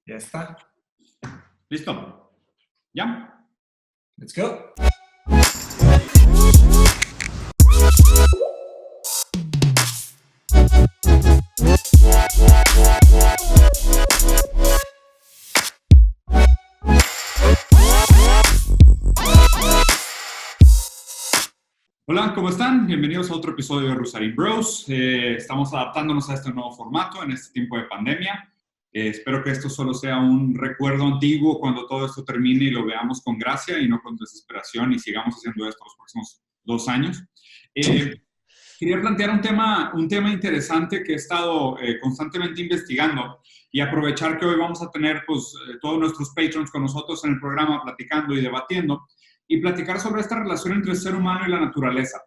Ya está. ¿Listo? ¿Ya? Let's go. Hola, ¿cómo están? Bienvenidos a otro episodio de Rusarín Bros. Estamos adaptándonos a este nuevo formato en este tiempo de pandemia. Espero que esto solo sea un recuerdo antiguo cuando todo esto termine y lo veamos con gracia y no con desesperación y sigamos haciendo esto los próximos 2 años. Quería plantear un tema interesante que he estado constantemente investigando y aprovechar que hoy vamos a tener todos nuestros patrons con nosotros en el programa platicando y debatiendo y platicar sobre esta relación entre el ser humano y la naturaleza,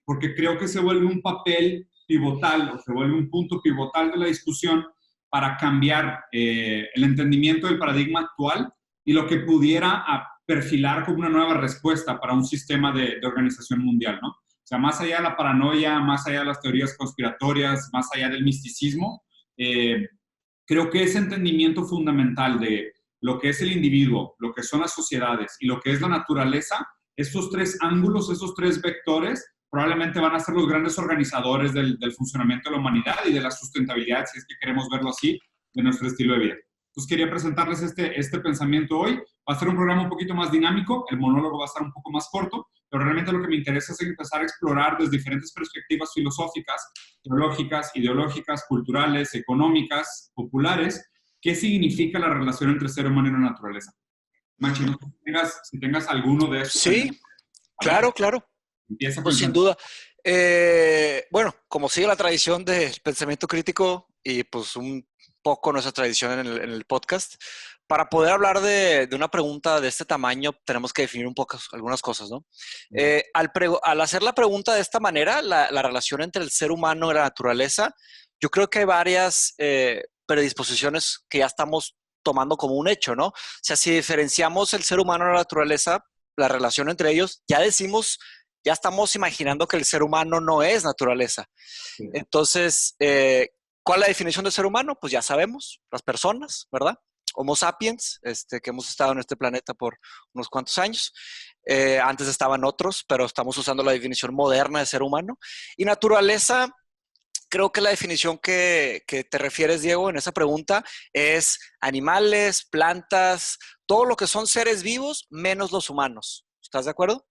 porque creo que se vuelve un papel pivotal o se vuelve un punto pivotal de la discusión para cambiar el entendimiento del paradigma actual y lo que pudiera perfilar como una nueva respuesta para un sistema de organización mundial, ¿no? O sea, más allá de la paranoia, más allá de las teorías conspiratorias, más allá del misticismo, creo que ese entendimiento fundamental de lo que es el individuo, lo que son las sociedades y lo que es la naturaleza, estos 3 ángulos, esos 3 vectores, probablemente van a ser los grandes organizadores del funcionamiento de la humanidad y de la sustentabilidad, si es que queremos verlo así, de nuestro estilo de vida. Entonces quería presentarles este pensamiento hoy. Va a ser un programa un poquito más dinámico, el monólogo va a estar un poco más corto, pero realmente lo que me interesa es empezar a explorar desde diferentes perspectivas filosóficas, teológicas, ideológicas, culturales, económicas, populares, qué significa la relación entre ser humano y la naturaleza. Machi, no sé si tengas alguno de estos. Sí, claro. Empieza pues sin duda. Bueno, como sigue la tradición del pensamiento crítico y pues un poco nuestra tradición en el podcast, para poder hablar de una pregunta de este tamaño tenemos que definir un poco algunas cosas, ¿no? Al hacer la pregunta de esta manera, la relación entre el ser humano y la naturaleza, yo creo que hay varias predisposiciones que ya estamos tomando como un hecho, ¿no? O sea, si diferenciamos el ser humano y la naturaleza, la relación entre ellos, ya estamos imaginando que el ser humano no es naturaleza. Sí. Entonces, ¿cuál es la definición de ser humano? Pues ya sabemos, las personas, ¿verdad? Homo sapiens, que hemos estado en este planeta por unos cuantos años. Antes estaban otros, pero estamos usando la definición moderna de ser humano. Y naturaleza, creo que la definición que te refieres, Diego, en esa pregunta es animales, plantas, todo lo que son seres vivos, menos los humanos. ¿Estás de acuerdo?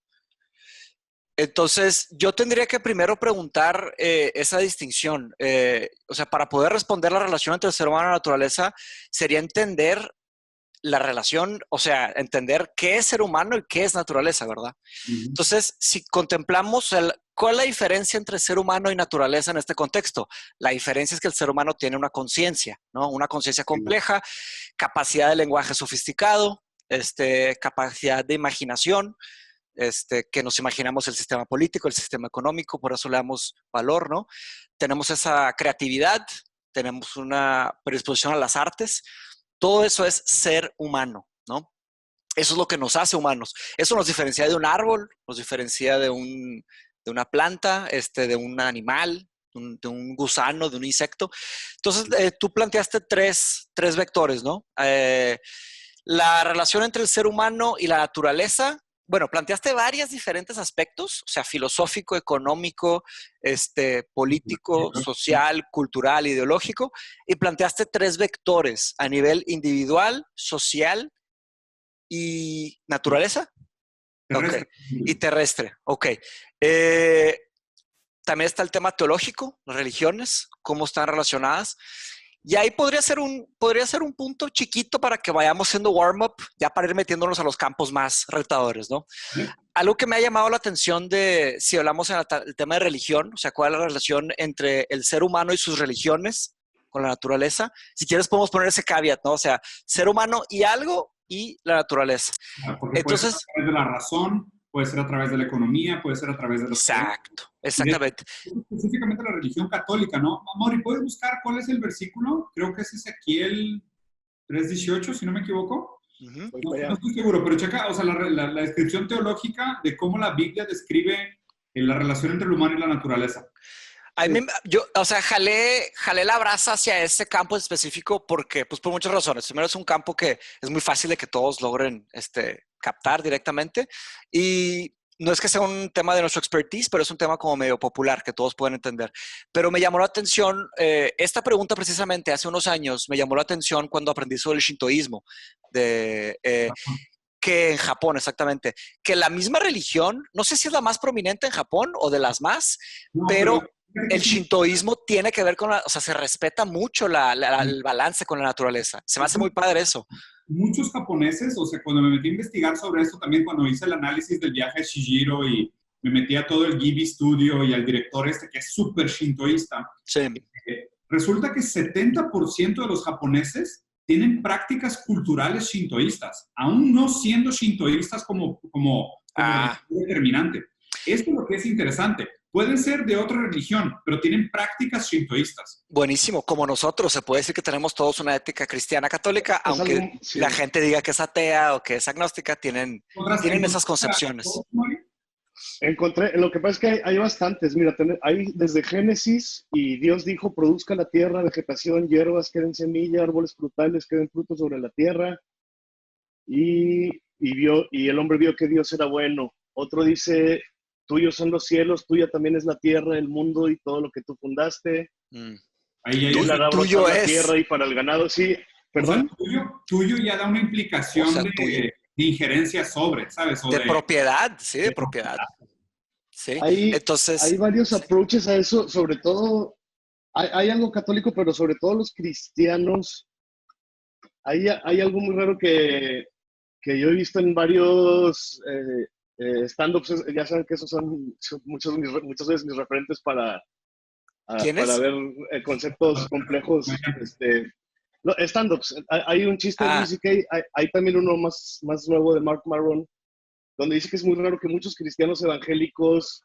Entonces, yo tendría que primero preguntar esa distinción. O sea, para poder responder la relación entre el ser humano y la naturaleza, sería entender la relación, o sea, entender qué es ser humano y qué es naturaleza, ¿verdad? Uh-huh. Entonces, si contemplamos ¿cuál es la diferencia entre ser humano y naturaleza en este contexto? La diferencia es que el ser humano tiene una conciencia, ¿no? Una conciencia compleja, capacidad de lenguaje sofisticado, capacidad de imaginación, que nos imaginamos el sistema político, el sistema económico, por eso le damos valor, ¿no? Tenemos esa creatividad, tenemos una predisposición a las artes. Todo eso es ser humano, ¿no? Eso es lo que nos hace humanos. Eso nos diferencia de un árbol, nos diferencia de una planta, de un animal, de un gusano, de un insecto. Entonces, tú planteaste tres vectores, ¿no? La relación entre el ser humano y la naturaleza. Bueno, planteaste varios diferentes aspectos, o sea, filosófico, económico, político, social, cultural, ideológico, y planteaste 3 vectores a nivel individual, social y naturaleza. Terrestre. Okay. Y terrestre, ok. También está el tema teológico, las religiones, cómo están relacionadas. Y ahí podría ser un punto chiquito para que vayamos haciendo warm-up, ya para ir metiéndonos a los campos más retadores, ¿no? ¿Sí? Algo que me ha llamado la atención si hablamos en el tema de religión, o sea, cuál es la relación entre el ser humano y sus religiones con la naturaleza. Si quieres podemos poner ese caveat, ¿no? O sea, ser humano y algo y la naturaleza. Porque entonces, puede ser a través de la razón, puede ser a través de la economía, puede ser a través de los... Exacto, exactamente. Específicamente la religión católica, ¿no? Amor, ¿y puedes buscar cuál es el versículo? Creo que es Ezequiel 3:18, si no me equivoco. Uh-huh. No estoy seguro, pero checa, o sea, la descripción teológica de cómo la Biblia describe la relación entre el humano y la naturaleza. Yo, o sea, jalé la brasa hacia ese campo específico porque, pues por muchas razones. Primero, es un campo que es muy fácil de que todos logren captar directamente. Y no es que sea un tema de nuestro expertise, pero es un tema como medio popular que todos pueden entender. Pero me llamó la atención, esta pregunta precisamente hace unos años, me llamó la atención cuando aprendí sobre el shintoísmo, de, que en Japón, exactamente, que la misma religión, no sé si es la más prominente en Japón o de las más, No, pero el sí, shintoísmo tiene que ver con o sea, se respeta mucho el balance con la naturaleza. Se me hace muy padre eso. muchos japoneses, o sea, cuando me metí a investigar sobre esto, también cuando hice el análisis del viaje de Shihiro y me metí a todo el Ghibli Studio y al director que es súper shintoísta, Sí. resulta que 70% de los japoneses tienen prácticas culturales shintoístas, aún no siendo shintoístas como determinante. Esto es lo que es interesante. Pueden ser de otra religión, pero tienen prácticas shintoístas. Buenísimo, como nosotros, se puede decir que tenemos todos una ética cristiana católica, Es aunque algo, sí. la gente diga que es atea o que es agnóstica, tienen esas concepciones. Lo que pasa es que hay bastantes. Mira, hay desde Génesis, y Dios dijo: produzca la tierra vegetación, hierbas queden semilla, árboles frutales queden frutos sobre la tierra. Y el hombre vio que Dios era bueno. Otro dice: tuyos son los cielos, tuya también es la tierra, el mundo y todo lo que tú fundaste. Ahí Él hará brotar la tierra y para el ganado, sí. ¿Perdón? O sea, tuyo ya da una implicación de injerencia sobre, ¿sabes? De propiedad, sí, de propiedad. Sí, entonces... Hay varios approaches a eso, sobre todo, hay algo católico, pero sobre todo los cristianos. Hay algo muy raro que yo he visto en varios stand-ups. Ya saben que esos son muchas veces mis referentes para ver conceptos complejos. Stand-ups. Hay un chiste de Louis C.K., hay también uno más nuevo de Mark Maron, donde dice que es muy raro que muchos cristianos evangélicos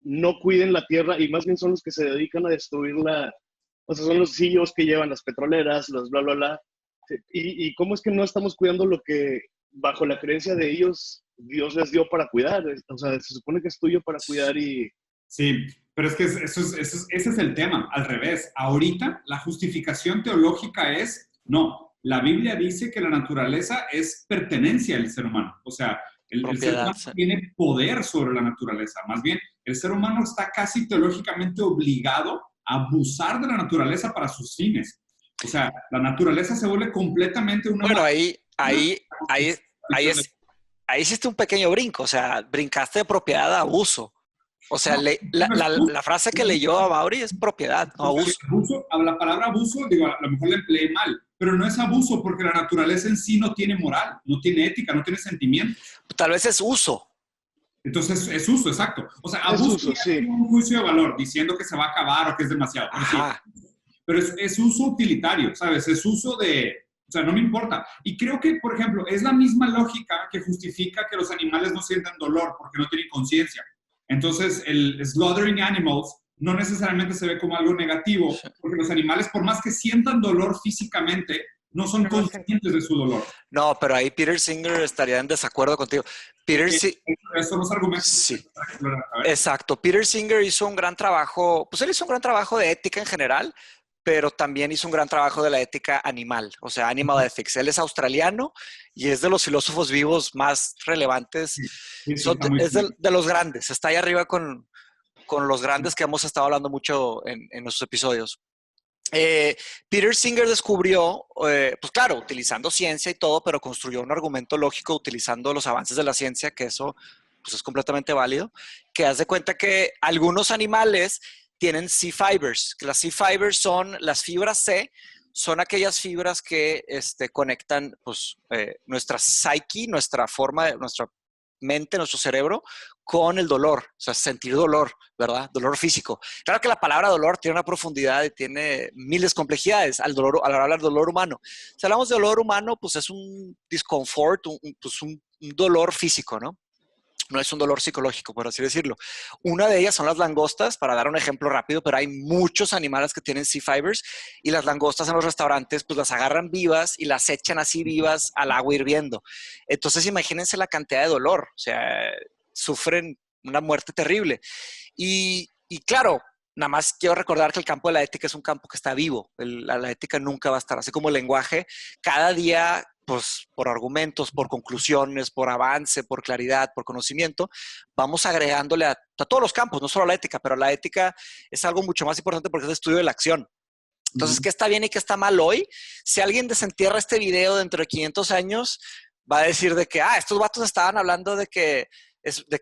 no cuiden la tierra, y más bien son los que se dedican a destruirla. O sea, son los CEOs que llevan las petroleras, los bla, bla, bla. Y cómo es que no estamos cuidando lo que, bajo la creencia de ellos, Dios les dio para cuidar. O sea, se supone que es tuyo para cuidar y... Sí, pero es que ese es el tema, al revés. Ahorita la justificación teológica es, no, la Biblia dice que la naturaleza es pertenencia del ser humano. O sea, el ser humano tiene poder sobre la naturaleza. Más bien, el ser humano está casi teológicamente obligado a abusar de la naturaleza para sus fines. O sea, la naturaleza se vuelve completamente una... Bueno, ahí hiciste un pequeño brinco. O sea, brincaste de propiedad a abuso. O sea, la frase que leyó a Mauri es propiedad, no abuso. La palabra abuso, digo, a lo mejor la empleé mal, pero no es abuso porque la naturaleza en sí no tiene moral, no tiene ética, no tiene sentimientos. Tal vez es uso. Entonces es uso, exacto. O sea, abuso es un juicio de valor diciendo que se va a acabar o que es demasiado. Pero es uso utilitario, ¿sabes? Es uso de... O sea, no me importa. Y creo que, por ejemplo, es la misma lógica que justifica que los animales no sientan dolor porque no tienen conciencia. Entonces, el slaughtering animals no necesariamente se ve como algo negativo, porque los animales, por más que sientan dolor físicamente, no son conscientes de su dolor. No, pero ahí Peter Singer estaría en desacuerdo contigo. Esos son los argumentos. Sí, exacto. Peter Singer hizo un gran trabajo, pues él hizo un gran trabajo de ética en general, pero también hizo un gran trabajo de la ética animal, o sea, animal ethics. Él es australiano y es de los filósofos vivos más relevantes. Es de los grandes, está ahí arriba con los grandes que hemos estado hablando mucho en nuestros episodios. Peter Singer descubrió, pues claro, utilizando ciencia y todo, pero construyó un argumento lógico utilizando los avances de la ciencia, que eso pues, es completamente válido, que hace cuenta que algunos animales tienen C-fibers, que las C-fibers son las fibras C, son aquellas fibras que conectan pues, nuestra psyche, nuestra forma, nuestra mente, nuestro cerebro, con el dolor, o sea, sentir dolor, ¿verdad? Dolor físico. Claro que la palabra dolor tiene una profundidad y tiene miles de complejidades al hablar del dolor humano. Si hablamos de dolor humano, pues es un discomfort, un dolor físico, ¿no? No es un dolor psicológico, por así decirlo. Una de ellas son las langostas, para dar un ejemplo rápido, pero hay muchos animales que tienen C-fibers y las langostas en los restaurantes pues las agarran vivas y las echan así vivas al agua hirviendo. Entonces imagínense la cantidad de dolor, o sea, sufren una muerte terrible. Y claro, nada más quiero recordar que el campo de la ética es un campo que está vivo. La ética nunca va a estar así como el lenguaje. Cada día, pues por argumentos, por conclusiones, por avance, por claridad, por conocimiento, vamos agregándole a todos los campos, no solo a la ética, pero la ética es algo mucho más importante porque es el estudio de la acción. Entonces, ¿qué está bien y qué está mal hoy? Si alguien desentierra este video dentro de 500 años, va a decir de que, estos vatos estaban hablando de que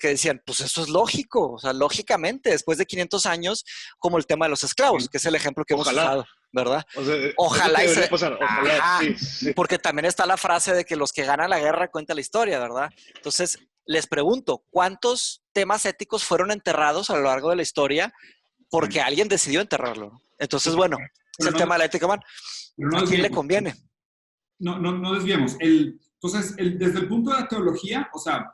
decían, pues eso es lógico, o sea, lógicamente, después de 500 años, como el tema de los esclavos, que es el ejemplo que hemos usado, ¿verdad? O sea, ojalá. Ojalá. Sí. Porque también está la frase de que los que ganan la guerra cuentan la historia, ¿verdad? Entonces, les pregunto, ¿cuántos temas éticos fueron enterrados a lo largo de la historia porque alguien decidió enterrarlo? Entonces, bueno, es el tema de la ética, man. ¿A quién le conviene? No desviemos. Entonces, desde el punto de la teología, o sea,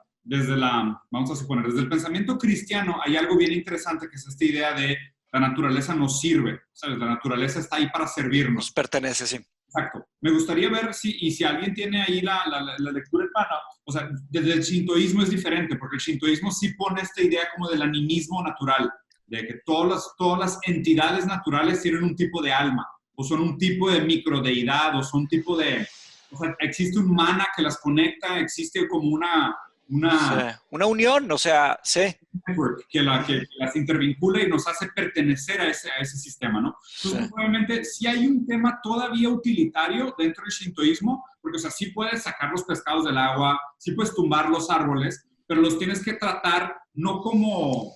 vamos a suponer, desde el pensamiento cristiano hay algo bien interesante que es esta idea de la naturaleza nos sirve, ¿sabes? La naturaleza está ahí para servirnos. Nos pertenece, sí. Exacto. Me gustaría ver si alguien tiene ahí la lectura hermana. O sea, desde el shintoísmo es diferente, porque el shintoísmo sí pone esta idea como del animismo natural, de que todas las entidades naturales tienen un tipo de alma, o son un tipo de microdeidad, o son un tipo de... O sea, existe un mana que las conecta, existe como una unión, o sea, sí. Que las intervincula y nos hace pertenecer a ese sistema, ¿no? Entonces, obviamente, sí hay un tema todavía utilitario dentro del shintoísmo, porque, o sea, sí puedes sacar los pescados del agua, sí puedes tumbar los árboles, pero los tienes que tratar no como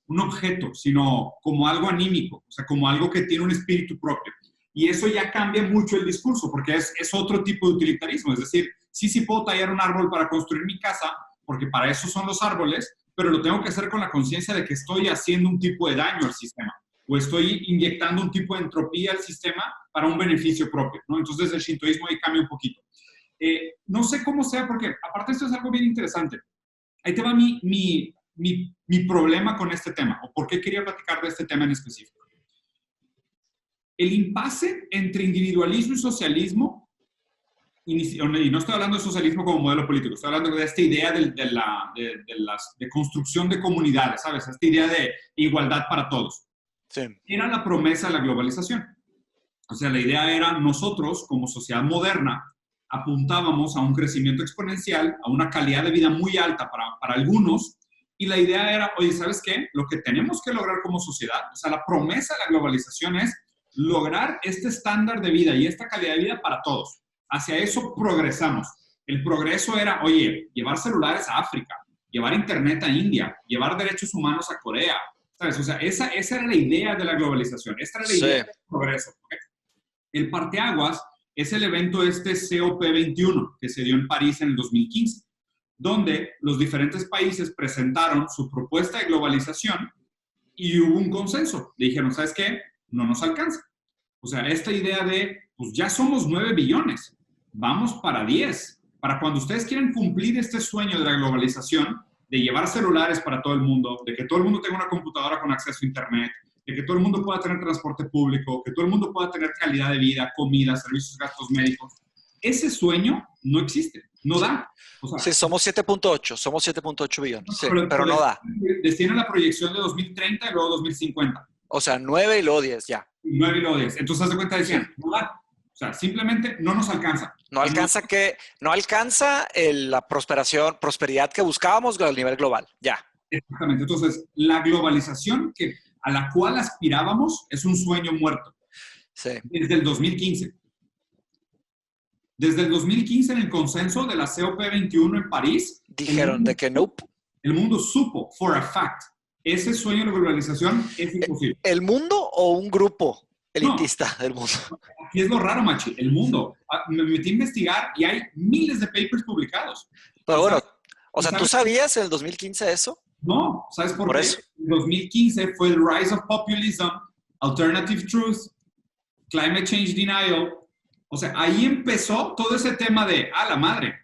un objeto, sino como algo anímico, o sea, como algo que tiene un espíritu propio. Y eso ya cambia mucho el discurso, porque es otro tipo de utilitarismo. Es decir, sí puedo tallar un árbol para construir mi casa, porque para eso son los árboles, pero lo tengo que hacer con la conciencia de que estoy haciendo un tipo de daño al sistema, o estoy inyectando un tipo de entropía al sistema para un beneficio propio, ¿no? Entonces el shintoísmo ahí cambia un poquito. No sé cómo sea, porque aparte esto es algo bien interesante. Ahí te va mi problema con este tema, o por qué quería platicar de este tema en específico. El impasse entre individualismo y socialismo, y no estoy hablando de socialismo como modelo político, estoy hablando de esta idea de construcción de comunidades, ¿sabes? Esta idea de igualdad para todos. Sí. Era la promesa de la globalización. O sea, la idea era nosotros, como sociedad moderna, apuntábamos a un crecimiento exponencial, a una calidad de vida muy alta para algunos, y la idea era, oye, ¿sabes qué? Lo que tenemos que lograr como sociedad, o sea, la promesa de la globalización es lograr este estándar de vida y esta calidad de vida para todos. Hacia eso progresamos. El progreso era, oye, llevar celulares a África, llevar internet a India, llevar derechos humanos a Corea, ¿sabes? O sea, esa era la idea de la globalización, esta era la idea del progreso. ¿Okay? El parteaguas es el evento COP21 que se dio en París en el 2015, donde los diferentes países presentaron su propuesta de globalización y hubo un consenso. Le dijeron, ¿sabes qué? No nos alcanza. O sea, esta idea de, pues ya somos 9 billones, vamos para 10. Para cuando ustedes quieren cumplir este sueño de la globalización, de llevar celulares para todo el mundo, de que todo el mundo tenga una computadora con acceso a internet, de que todo el mundo pueda tener transporte público, que todo el mundo pueda tener calidad de vida, comida, servicios, gastos médicos, ese sueño no existe, no da. O sea, sí, somos 7.8 billones, sí, pero no da. Tienen la proyección de 2030 y luego 2050. O sea, 9 y luego 10, ya. 9 y luego 10. Entonces, haz de cuenta, decían, no da. O sea, simplemente no nos alcanza. No alcanza la prosperidad que buscábamos a nivel global, ya. Exactamente. Entonces, la globalización a la cual aspirábamos es un sueño muerto. Sí. Desde el 2015. Desde el 2015, en el consenso de la COP21 en París, dijeron de que nope. El mundo supo, for a fact, ese sueño de globalización es imposible. ¿El mundo o un grupo elitista del mundo? Aquí es lo raro, Machi, el mundo. Me metí a investigar y hay miles de papers publicados. Pero bueno, o sea, ¿tú sabías en el 2015 eso? No, ¿sabes por qué? Eso. En 2015 fue el Rise of Populism, Alternative Truth, Climate Change Denial. O sea, ahí empezó todo ese tema de, la madre,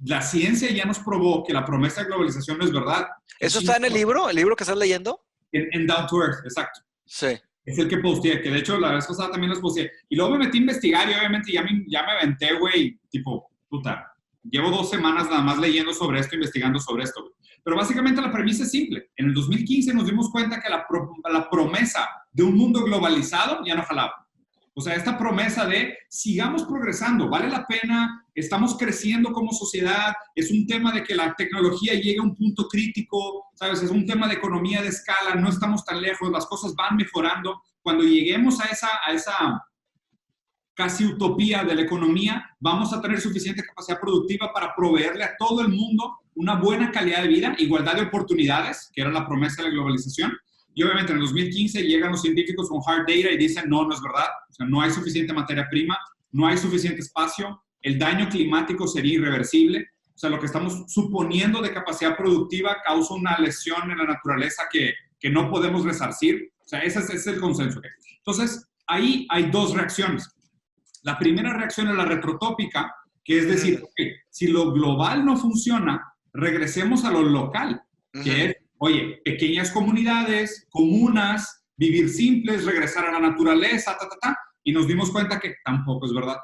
la ciencia ya nos probó que la promesa de globalización no es verdad. ¿Eso está en el libro que estás leyendo? En Down to Earth, exacto. Sí. Es el que posteé, que de hecho la vez pasada también los posteé. Y luego me metí a investigar y obviamente ya me aventé, güey, tipo, puta, llevo 2 semanas nada más leyendo sobre esto, investigando sobre esto, güey. Pero básicamente la premisa es simple. En el 2015 nos dimos cuenta que la promesa de un mundo globalizado ya no jalaba. O sea, esta promesa de sigamos progresando, vale la pena, estamos creciendo como sociedad, es un tema de que la tecnología llegue a un punto crítico, ¿sabes? Es un tema de economía de escala, no estamos tan lejos, las cosas van mejorando. Cuando lleguemos a esa casi utopía de la economía, vamos a tener suficiente capacidad productiva para proveerle a todo el mundo una buena calidad de vida, igualdad de oportunidades, que era la promesa de la globalización. Y obviamente en el 2015 llegan los científicos con hard data y dicen, no, no es verdad. O sea, no hay suficiente materia prima, no hay suficiente espacio, el daño climático sería irreversible. O sea, lo que estamos suponiendo de capacidad productiva causa una lesión en la naturaleza que no podemos resarcir. O sea, ese es el consenso. Entonces, ahí hay dos reacciones. La primera reacción es la retrotópica, que es decir, okay, si lo global no funciona, regresemos a lo local, que es, oye, pequeñas comunidades, comunas, vivir simples, regresar a la naturaleza, y nos dimos cuenta que tampoco es verdad.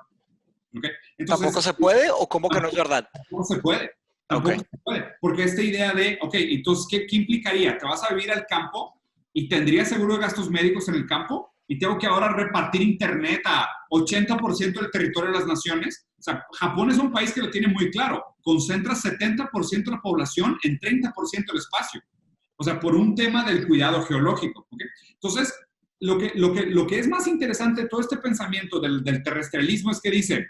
¿Okay? Entonces, ¿tampoco se puede o cómo que no es verdad? No se puede. Tampoco se puede. Porque esta idea de, ok, entonces, ¿qué implicaría? ¿Te vas a vivir al campo y tendrías seguro de gastos médicos en el campo? Y tengo que ahora repartir internet a 80% del territorio de las naciones. O sea, Japón es un país que lo tiene muy claro. Concentra 70% de la población en 30% del espacio. O sea, por un tema del cuidado geológico. ¿Okay? Entonces, lo que es más interesante de todo este pensamiento del terrestrialismo es que dice,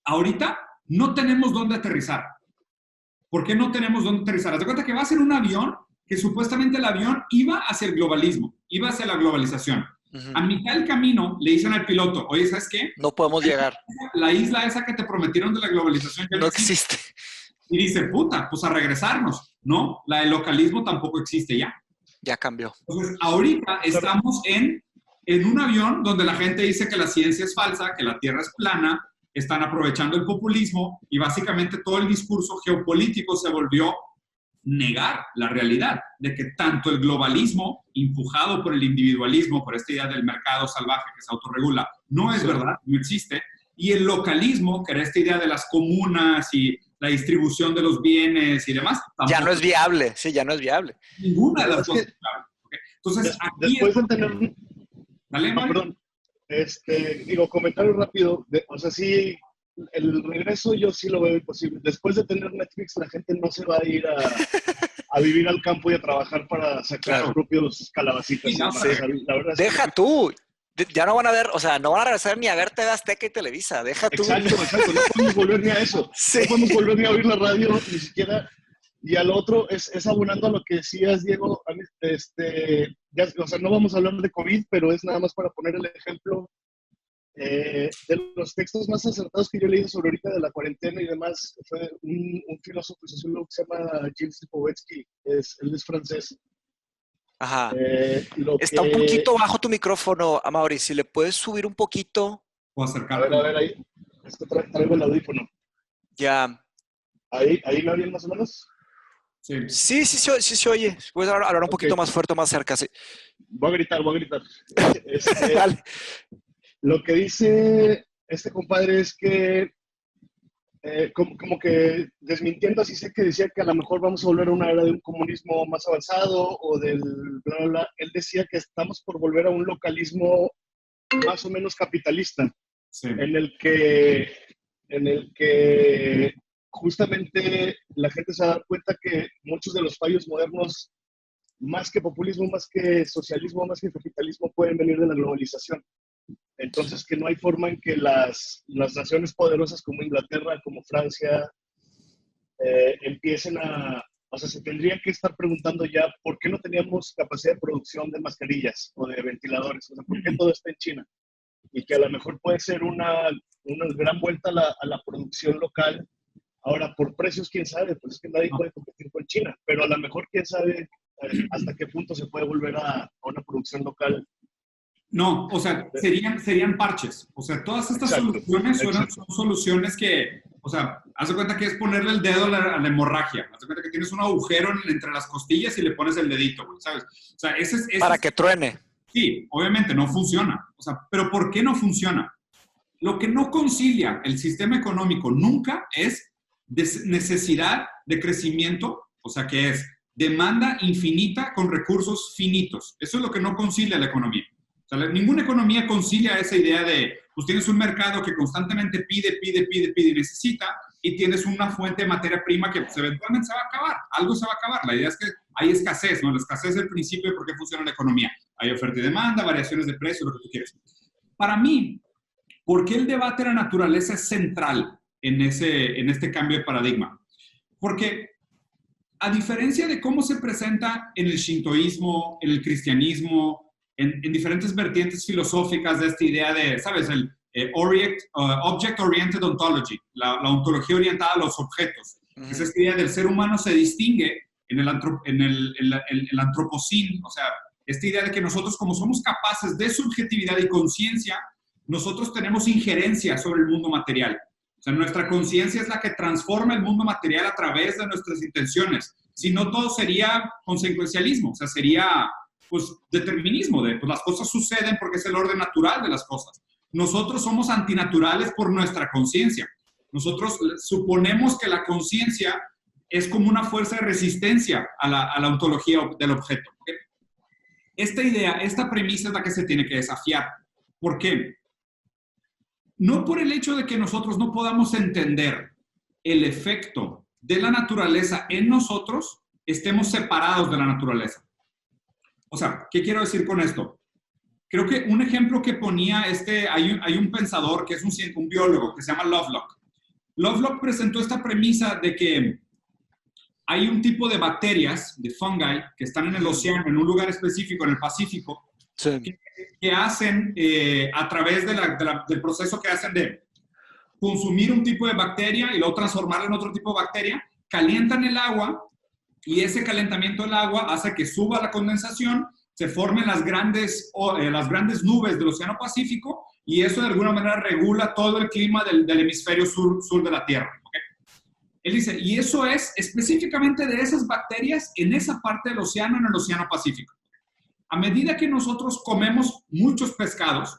ahorita no tenemos dónde aterrizar. ¿Por qué no tenemos dónde aterrizar? Haz de cuenta que va a ser un avión que supuestamente el avión iba hacia el globalismo, iba hacia la globalización. A mitad del camino le dicen al piloto, oye, ¿sabes qué? No podemos llegar. La isla esa que te prometieron de la globalización ya no existe. Y dice, puta, pues a regresarnos. No, la del localismo tampoco existe ya. Ya cambió. Entonces, ahorita estamos en un avión donde la gente dice que la ciencia es falsa, que la Tierra es plana, están aprovechando el populismo y básicamente todo el discurso geopolítico se volvió negar la realidad de que tanto el globalismo, empujado por el individualismo, por esta idea del mercado salvaje que se autorregula, no es verdad, no existe, y el localismo, que era esta idea de las comunas y la distribución de los bienes y demás, ya no es viable, sí, ya no es viable. Ninguna de las dos es viable. Okay. Entonces, aquí después de tener... Dale, perdón. Comentario rápido. O sea, sí, el regreso yo sí lo veo imposible. Después de tener Netflix, la gente no se va a ir a vivir al campo y a trabajar para sacar sus propios calabacitas. Sí, no, la verdad deja es que... tú. Ya no van a ver, o sea, no van a regresar ni a ver TV Azteca y Televisa. Deja tú. Exacto. No podemos volver ni a eso. Sí. No podemos volver ni a oír la radio, ni siquiera... Y al otro es abonando a lo que decías, Diego. O sea, no vamos a hablar de COVID, pero es nada más para poner el ejemplo de los textos más acertados que yo he leído sobre ahorita de la cuarentena y demás. Fue un filósofo y sociólogo que se llama Gilles Lipovetsky. Él es francés. Ajá. Está un poquito bajo tu micrófono, Amaury. Si le puedes subir un poquito. O acercarlo. A ver, ahí. Es que traigo el audífono. Ya. ¿Ahí me oyen más o menos? Sí se oye. Puedes hablar un poquito más fuerte, más cerca, sí. Voy a gritar. Dale. Lo que dice este compadre es que, como que desmintiendo, así sé que decía que a lo mejor vamos a volver a una era de un comunismo más avanzado o del bla, bla, bla. Él decía que estamos por volver a un localismo más o menos capitalista, en el que justamente la gente se da cuenta que muchos de los fallos modernos, más que populismo, más que socialismo, más que capitalismo, pueden venir de la globalización. Entonces, que no hay forma en que las naciones poderosas como Inglaterra, como Francia, empiecen a... O sea, se tendrían que estar preguntando ya por qué no teníamos capacidad de producción de mascarillas o de ventiladores. O sea, por qué todo está en China. Y que a lo mejor puede ser una gran vuelta a la producción local. Ahora, por precios, quién sabe, pues es que nadie puede competir con China, pero a lo mejor quién sabe hasta qué punto se puede volver a una producción local. No, o sea, serían parches. O sea, todas estas soluciones son soluciones que, o sea, haz de cuenta que es ponerle el dedo a la hemorragia. Haz de cuenta que tienes un agujero entre las costillas y le pones el dedito, ¿sabes? O sea, ese para que truene. Sí, obviamente no funciona. O sea, pero ¿por qué no funciona? Lo que no concilia el sistema económico nunca es necesidad de crecimiento, o sea, que es demanda infinita con recursos finitos. Eso es lo que no concilia la economía. O sea, ninguna economía concilia esa idea de, pues tienes un mercado que constantemente pide y necesita, y tienes una fuente de materia prima que pues, eventualmente se va a acabar. Algo se va a acabar. La idea es que hay escasez, ¿no? La escasez es el principio de por qué funciona la economía. Hay oferta y demanda, variaciones de precio, lo que tú quieres. Para mí, ¿por qué el debate de la naturaleza es central en este cambio de paradigma? Porque a diferencia de cómo se presenta en el shintoísmo, en el cristianismo, en diferentes vertientes filosóficas de esta idea de, ¿sabes? El Object-Oriented Ontology, la ontología orientada a los objetos. Uh-huh. Es esta idea del ser humano se distingue en el antropocín, o sea, esta idea de que nosotros, como somos capaces de subjetividad y conciencia, nosotros tenemos injerencia sobre el mundo material. O sea, nuestra conciencia es la que transforma el mundo material a través de nuestras intenciones. Si no, todo sería consecuencialismo, o sea, sería pues, determinismo, de pues, las cosas suceden porque es el orden natural de las cosas. Nosotros somos antinaturales por nuestra conciencia. Nosotros suponemos que la conciencia es como una fuerza de resistencia a la ontología del objeto. ¿Okay? Esta idea, esta premisa es la que se tiene que desafiar. ¿Por qué? No por el hecho de que nosotros no podamos entender el efecto de la naturaleza en nosotros, estemos separados de la naturaleza. O sea, ¿qué quiero decir con esto? Creo que un ejemplo que ponía hay un pensador que es un biólogo que se llama Lovelock. Lovelock presentó esta premisa de que hay un tipo de bacterias, de fungi, que están en el océano, en un lugar específico, en el Pacífico, sí, que hacen, a través del proceso que hacen de consumir un tipo de bacteria y luego transformarla en otro tipo de bacteria, calientan el agua y ese calentamiento del agua hace que suba la condensación, se formen las grandes nubes del Océano Pacífico y eso de alguna manera regula todo el clima del hemisferio sur de la Tierra. ¿Okay? Él dice, y eso es específicamente de esas bacterias en esa parte del océano, en el Océano Pacífico. A medida que nosotros comemos muchos pescados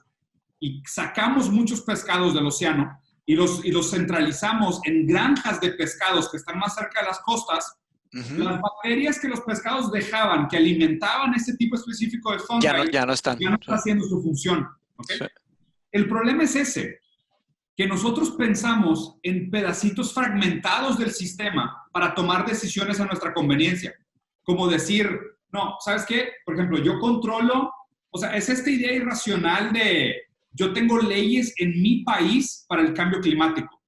y sacamos muchos pescados del océano y los centralizamos en granjas de pescados que están más cerca de las costas, uh-huh, las bacterias que los pescados dejaban, que alimentaban ese tipo específico de fungi, ya no están haciendo su función. ¿Okay? Sí. El problema es ese, que nosotros pensamos en pedacitos fragmentados del sistema para tomar decisiones a nuestra conveniencia. Como decir, no, ¿sabes qué? Por ejemplo, yo controlo, o sea, es esta idea irracional de yo tengo leyes en mi país para el cambio climático.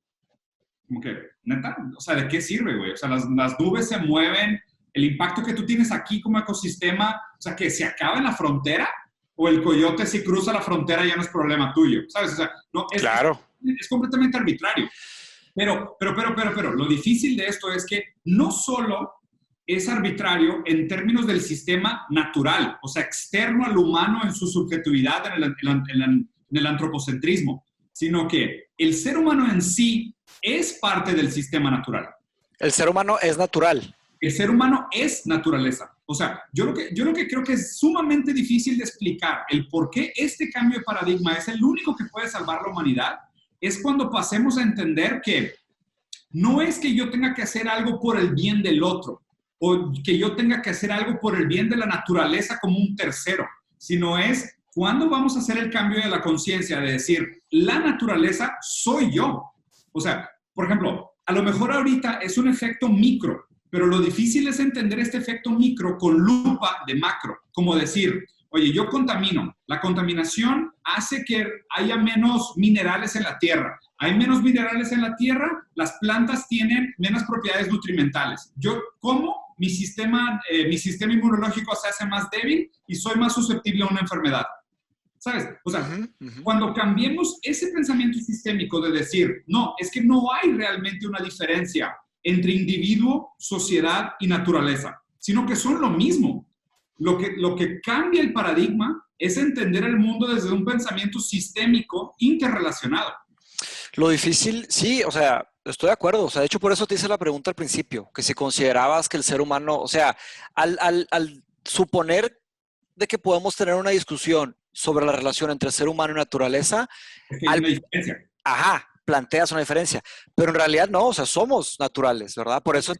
Como que, neta, o sea, ¿de qué sirve, güey? O sea, las nubes se mueven, el impacto que tú tienes aquí como ecosistema, o sea, que se acaba en la frontera, o el coyote si cruza la frontera ya no es problema tuyo, ¿sabes? O sea, no, claro. Es completamente arbitrario. Pero, lo difícil de esto es que no solo es arbitrario en términos del sistema natural, o sea, externo al humano en su subjetividad en el antropocentrismo, sino que el ser humano en sí es parte del sistema natural. El ser humano es natural. El ser humano es naturaleza. O sea, yo lo que creo que es sumamente difícil de explicar el por qué este cambio de paradigma es el único que puede salvar la humanidad, es cuando pasemos a entender que no es que yo tenga que hacer algo por el bien del otro, o que yo tenga que hacer algo por el bien de la naturaleza como un tercero, sino es cuando vamos a hacer el cambio de la conciencia, de decir, la naturaleza soy yo. O sea, por ejemplo, a lo mejor ahorita es un efecto micro, pero lo difícil es entender este efecto micro con lupa de macro, como decir, oye, yo contamino. La contaminación hace que haya menos minerales en la tierra. Hay menos minerales en la tierra, las plantas tienen menos propiedades nutrimentales. Yo como, mi sistema inmunológico se hace más débil y soy más susceptible a una enfermedad. ¿Sabes? O sea, cuando cambiemos ese pensamiento sistémico de decir, no, es que no hay realmente una diferencia entre individuo, sociedad y naturaleza, sino que son lo mismo. Lo que cambia el paradigma es entender el mundo desde un pensamiento sistémico interrelacionado. Lo difícil, sí, o sea, estoy de acuerdo. O sea, de hecho, por eso te hice la pregunta al principio, que si considerabas que el ser humano, o sea, al suponer de que podemos tener una discusión sobre la relación entre ser humano y naturaleza, es que hay una diferencia. Ajá, planteas una diferencia, pero en realidad no, o sea, somos naturales, ¿verdad? Por eso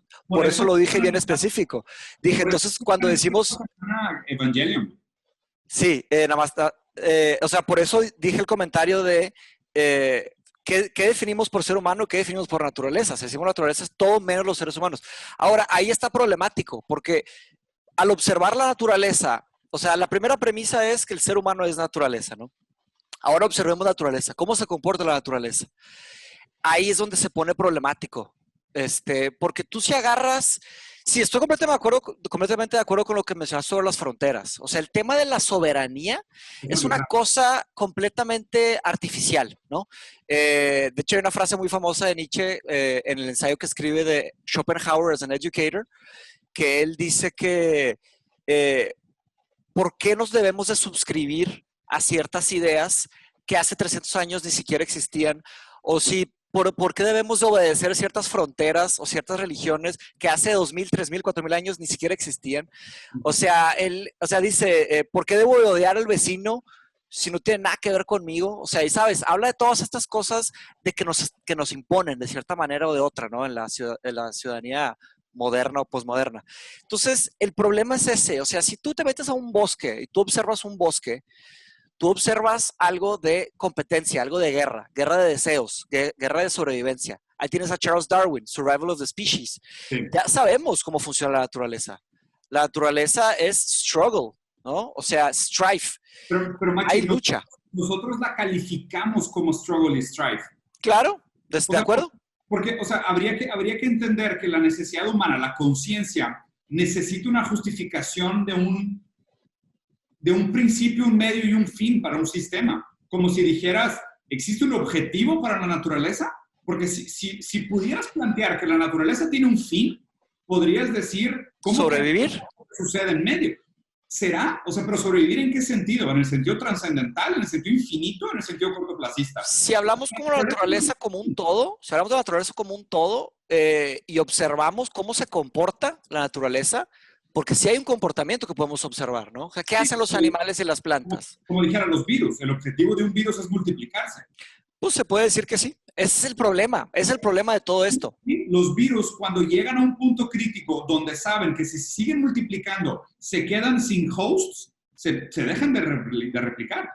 lo dije bien específico. Dije, entonces, cuando decimos... Evangelion. Sí, nada más, o sea, por eso dije el comentario de ¿qué definimos por ser humano? ¿Qué definimos por naturaleza? Si decimos naturaleza es todo menos los seres humanos. Ahora, ahí está problemático, porque al observar la naturaleza, o sea, la primera premisa es que el ser humano es naturaleza, ¿no? Ahora observemos naturaleza. ¿Cómo se comporta la naturaleza? Ahí es donde se pone problemático. Porque tú si agarras, sí, estoy completamente de acuerdo con lo que mencionas sobre las fronteras. O sea, el tema de la soberanía es una cosa completamente artificial, ¿no? De hecho, hay una frase muy famosa de Nietzsche en el ensayo que escribe de Schopenhauer as an Educator, que él dice que ¿por qué nos debemos de suscribir a ciertas ideas que hace 300 años ni siquiera existían? O si, ¿por qué debemos de obedecer ciertas fronteras o ciertas religiones que hace 2000, 3000, 4000 años ni siquiera existían? O sea, dice, ¿por qué debo de odiar al vecino si no tiene nada que ver conmigo? O sea, y sabes, habla de todas estas cosas de que nos imponen de cierta manera o de otra, ¿no? En la ciudadanía moderna o posmoderna. Entonces, el problema es ese. O sea, si tú te metes a un bosque y tú observas un bosque, tú observas algo de competencia, algo de guerra, guerra de deseos, guerra de sobrevivencia. Ahí tienes a Charles Darwin, Survival of the Species. Sí. Ya sabemos cómo funciona la naturaleza. La naturaleza es struggle, ¿no? O sea, strife. Pero Machi, hay lucha. Nosotros la calificamos como struggle y strife. Claro, ¿de acuerdo? Porque, o sea, habría que entender que la necesidad humana, la conciencia, necesita una justificación de un principio, un medio y un fin para un sistema. Como si dijeras, ¿existe un objetivo para la naturaleza? Porque si pudieras plantear que la naturaleza tiene un fin, podrías decir, ¿cómo sobrevivir? Sucede en medio. ¿Será? O sea, pero ¿sobrevivir en qué sentido? ¿En el sentido trascendental? ¿En el sentido infinito? ¿En el sentido cortoplacista? Si hablamos como la naturaleza como un todo, si hablamos de la naturaleza como un todo y observamos cómo se comporta la naturaleza, porque sí hay un comportamiento que podemos observar, ¿no? O sea, ¿qué hacen los animales y las plantas? Como dijeran los virus, el objetivo de un virus es multiplicarse. Pues se puede decir que sí. Ese es el problema de todo esto. Los virus, cuando llegan a un punto crítico donde saben que si siguen multiplicando, se quedan sin hosts, se dejan de replicar.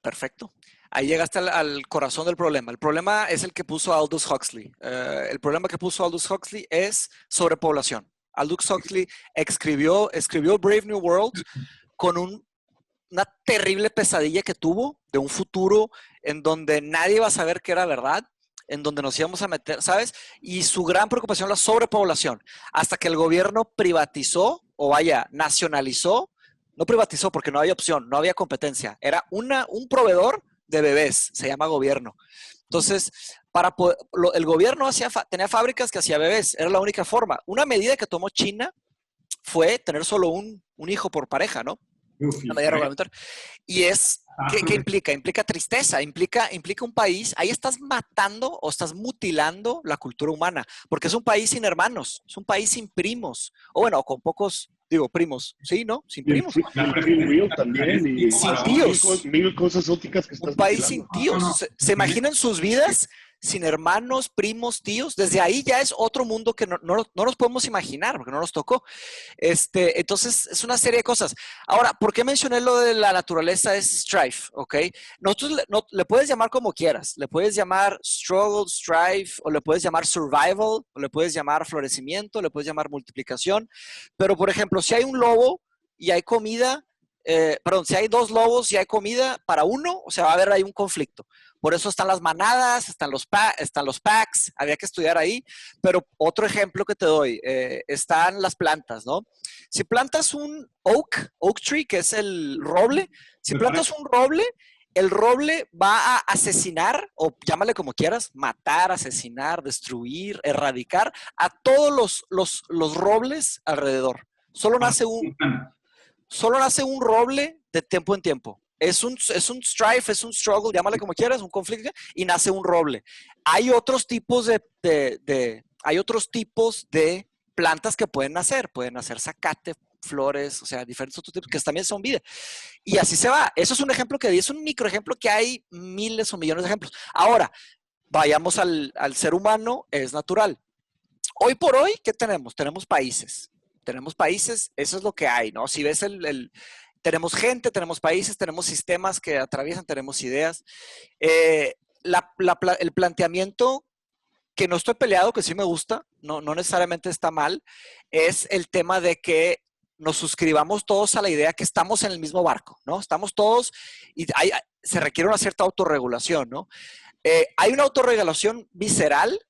Perfecto. Ahí llegaste al corazón del problema. El problema es el que puso Aldous Huxley. El problema que puso Aldous Huxley es sobrepoblación. Aldous Huxley escribió Brave New World con una terrible pesadilla que tuvo de un futuro en donde nadie iba a saber que era verdad, en donde nos íbamos a meter, ¿sabes? Y su gran preocupación la sobrepoblación, hasta que el gobierno privatizó, nacionalizó, no privatizó porque no había opción, no había competencia, era un proveedor de bebés, se llama gobierno. Entonces, el gobierno tenía fábricas que hacía bebés, era la única forma. Una medida que tomó China fue tener solo un hijo por pareja, ¿no? Una medida reglamentaria. Y ¿qué implica? Implica tristeza, implica un país, ahí estás matando o estás mutilando la cultura humana, porque es un país sin hermanos, es un país sin primos, o bueno, con pocos, primos, ¿sí, no? Sin primos. También, sin tíos. Mil cosas ópticas que estás un país sin tíos. ¿Se imaginan sus vidas sin hermanos, primos, tíos? Desde ahí ya es otro mundo que no nos podemos imaginar, porque no nos tocó. Entonces, es una serie de cosas. Ahora, ¿por qué mencioné lo de la naturaleza es strife? ¿Ok? Nosotros le puedes llamar como quieras. Le puedes llamar struggle, strife, o le puedes llamar survival, o le puedes llamar florecimiento, le puedes llamar multiplicación. Pero, por ejemplo, si hay un lobo y hay comida, si hay dos lobos y hay comida para uno, o sea, va a haber ahí un conflicto. Por eso están las manadas, están los packs, había que estudiar ahí. Pero otro ejemplo que te doy, están las plantas, ¿no? Si plantas un oak tree, que es el roble, si plantas un roble, el roble va a asesinar, o llámale como quieras, matar, asesinar, destruir, erradicar a todos los robles alrededor. Solo nace un roble de tiempo en tiempo. Es un strife, es un struggle, llámale como quieras, un conflicto, y nace un roble. Hay otros tipos de plantas que pueden nacer zacate, flores, o sea, diferentes otros tipos que también son vida. Y así se va. Eso es un ejemplo que di, es un microejemplo que hay miles o millones de ejemplos. Ahora, vayamos al ser humano, es natural. Hoy por hoy, ¿qué tenemos? Tenemos países. Tenemos países, eso es lo que hay, ¿no? Si ves tenemos gente, tenemos países, tenemos sistemas que atraviesan, tenemos ideas. El planteamiento que no estoy peleado, que sí me gusta, no necesariamente está mal, es el tema de que nos suscribamos todos a la idea que estamos en el mismo barco, ¿no? Estamos todos y se requiere una cierta autorregulación, ¿no? Hay una autorregulación visceral,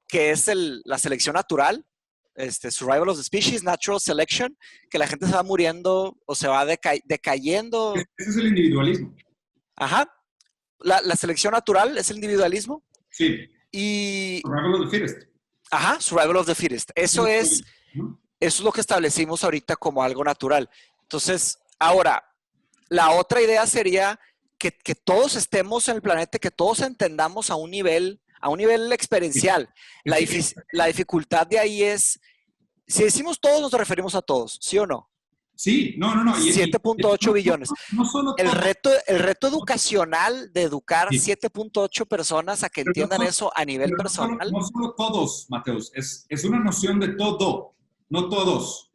que es la selección natural, survival of the species, natural selection, que la gente se va muriendo o se va decayendo. Ese es el individualismo. Ajá. La selección natural es el individualismo. Sí. Y... Survival of the fittest. Ajá, survival of the fittest. Eso es lo que establecimos ahorita como algo natural. Entonces, ahora, la otra idea sería que todos estemos en el planeta, que todos entendamos a un nivel experiencial. La dificultad de ahí es, si decimos todos, nos referimos a todos, ¿sí o no? Sí, no. 7.8 billones. No solo el reto educacional de educar 7.8 personas a que entiendan eso a nivel personal. No solo todos, Mateus, es una noción de todo, no todos.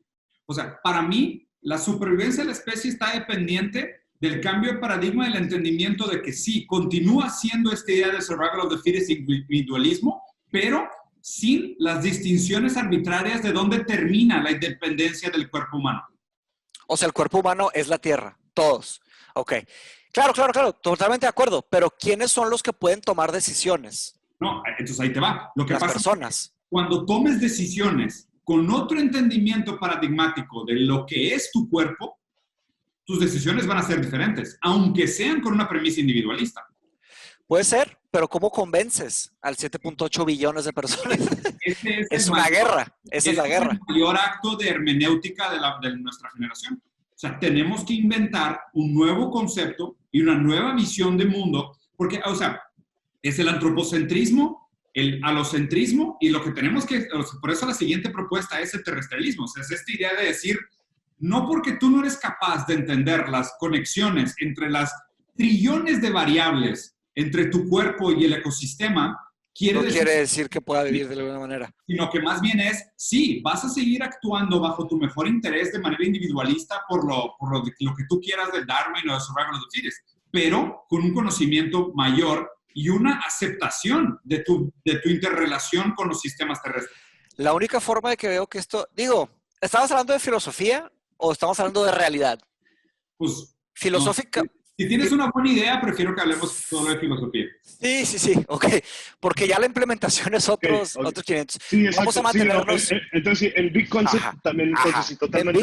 O sea, para mí, la supervivencia de la especie está dependiente del cambio de paradigma, del entendimiento de que sí, continúa siendo esta idea de survival of the fittest individualismo, pero sin las distinciones arbitrarias de dónde termina la independencia del cuerpo humano. O sea, el cuerpo humano es la Tierra, todos. Ok. Claro, totalmente de acuerdo, pero ¿quiénes son los que pueden tomar decisiones? No, entonces ahí te va. Lo que las pasa personas. Es que cuando tomes decisiones con otro entendimiento paradigmático de lo que es tu cuerpo, tus decisiones van a ser diferentes, aunque sean con una premisa individualista. Puede ser, pero ¿cómo convences al 7.8 billones de personas? Es una guerra, esa es la guerra. Es el mayor acto de hermenéutica de nuestra generación. O sea, tenemos que inventar un nuevo concepto y una nueva visión de mundo, porque, o sea, es el antropocentrismo, el alocentrismo, y lo que tenemos que, por eso la siguiente propuesta es el terrestrialismo. O sea, es esta idea de decir, no porque tú no eres capaz de entender las conexiones entre las trillones de variables entre tu cuerpo y el ecosistema, no quiere decir que pueda vivir de alguna manera. Sino que más bien es, sí, vas a seguir actuando bajo tu mejor interés de manera individualista por lo que tú quieras del Darwin o de Survival of the Fittest, pero con un conocimiento mayor y una aceptación de tu interrelación con los sistemas terrestres. La única forma de que veo que esto... Digo, ¿estamos hablando de filosofía o estamos hablando de realidad? Pues... Filosófica... No. Si tienes una buena idea, prefiero que hablemos solo de filosofía. Sí, ok. Porque ya la implementación es otros 500. Sí, vamos a mantenernos... Sí, entonces, en Big Concept también, entonces, sí, totalmente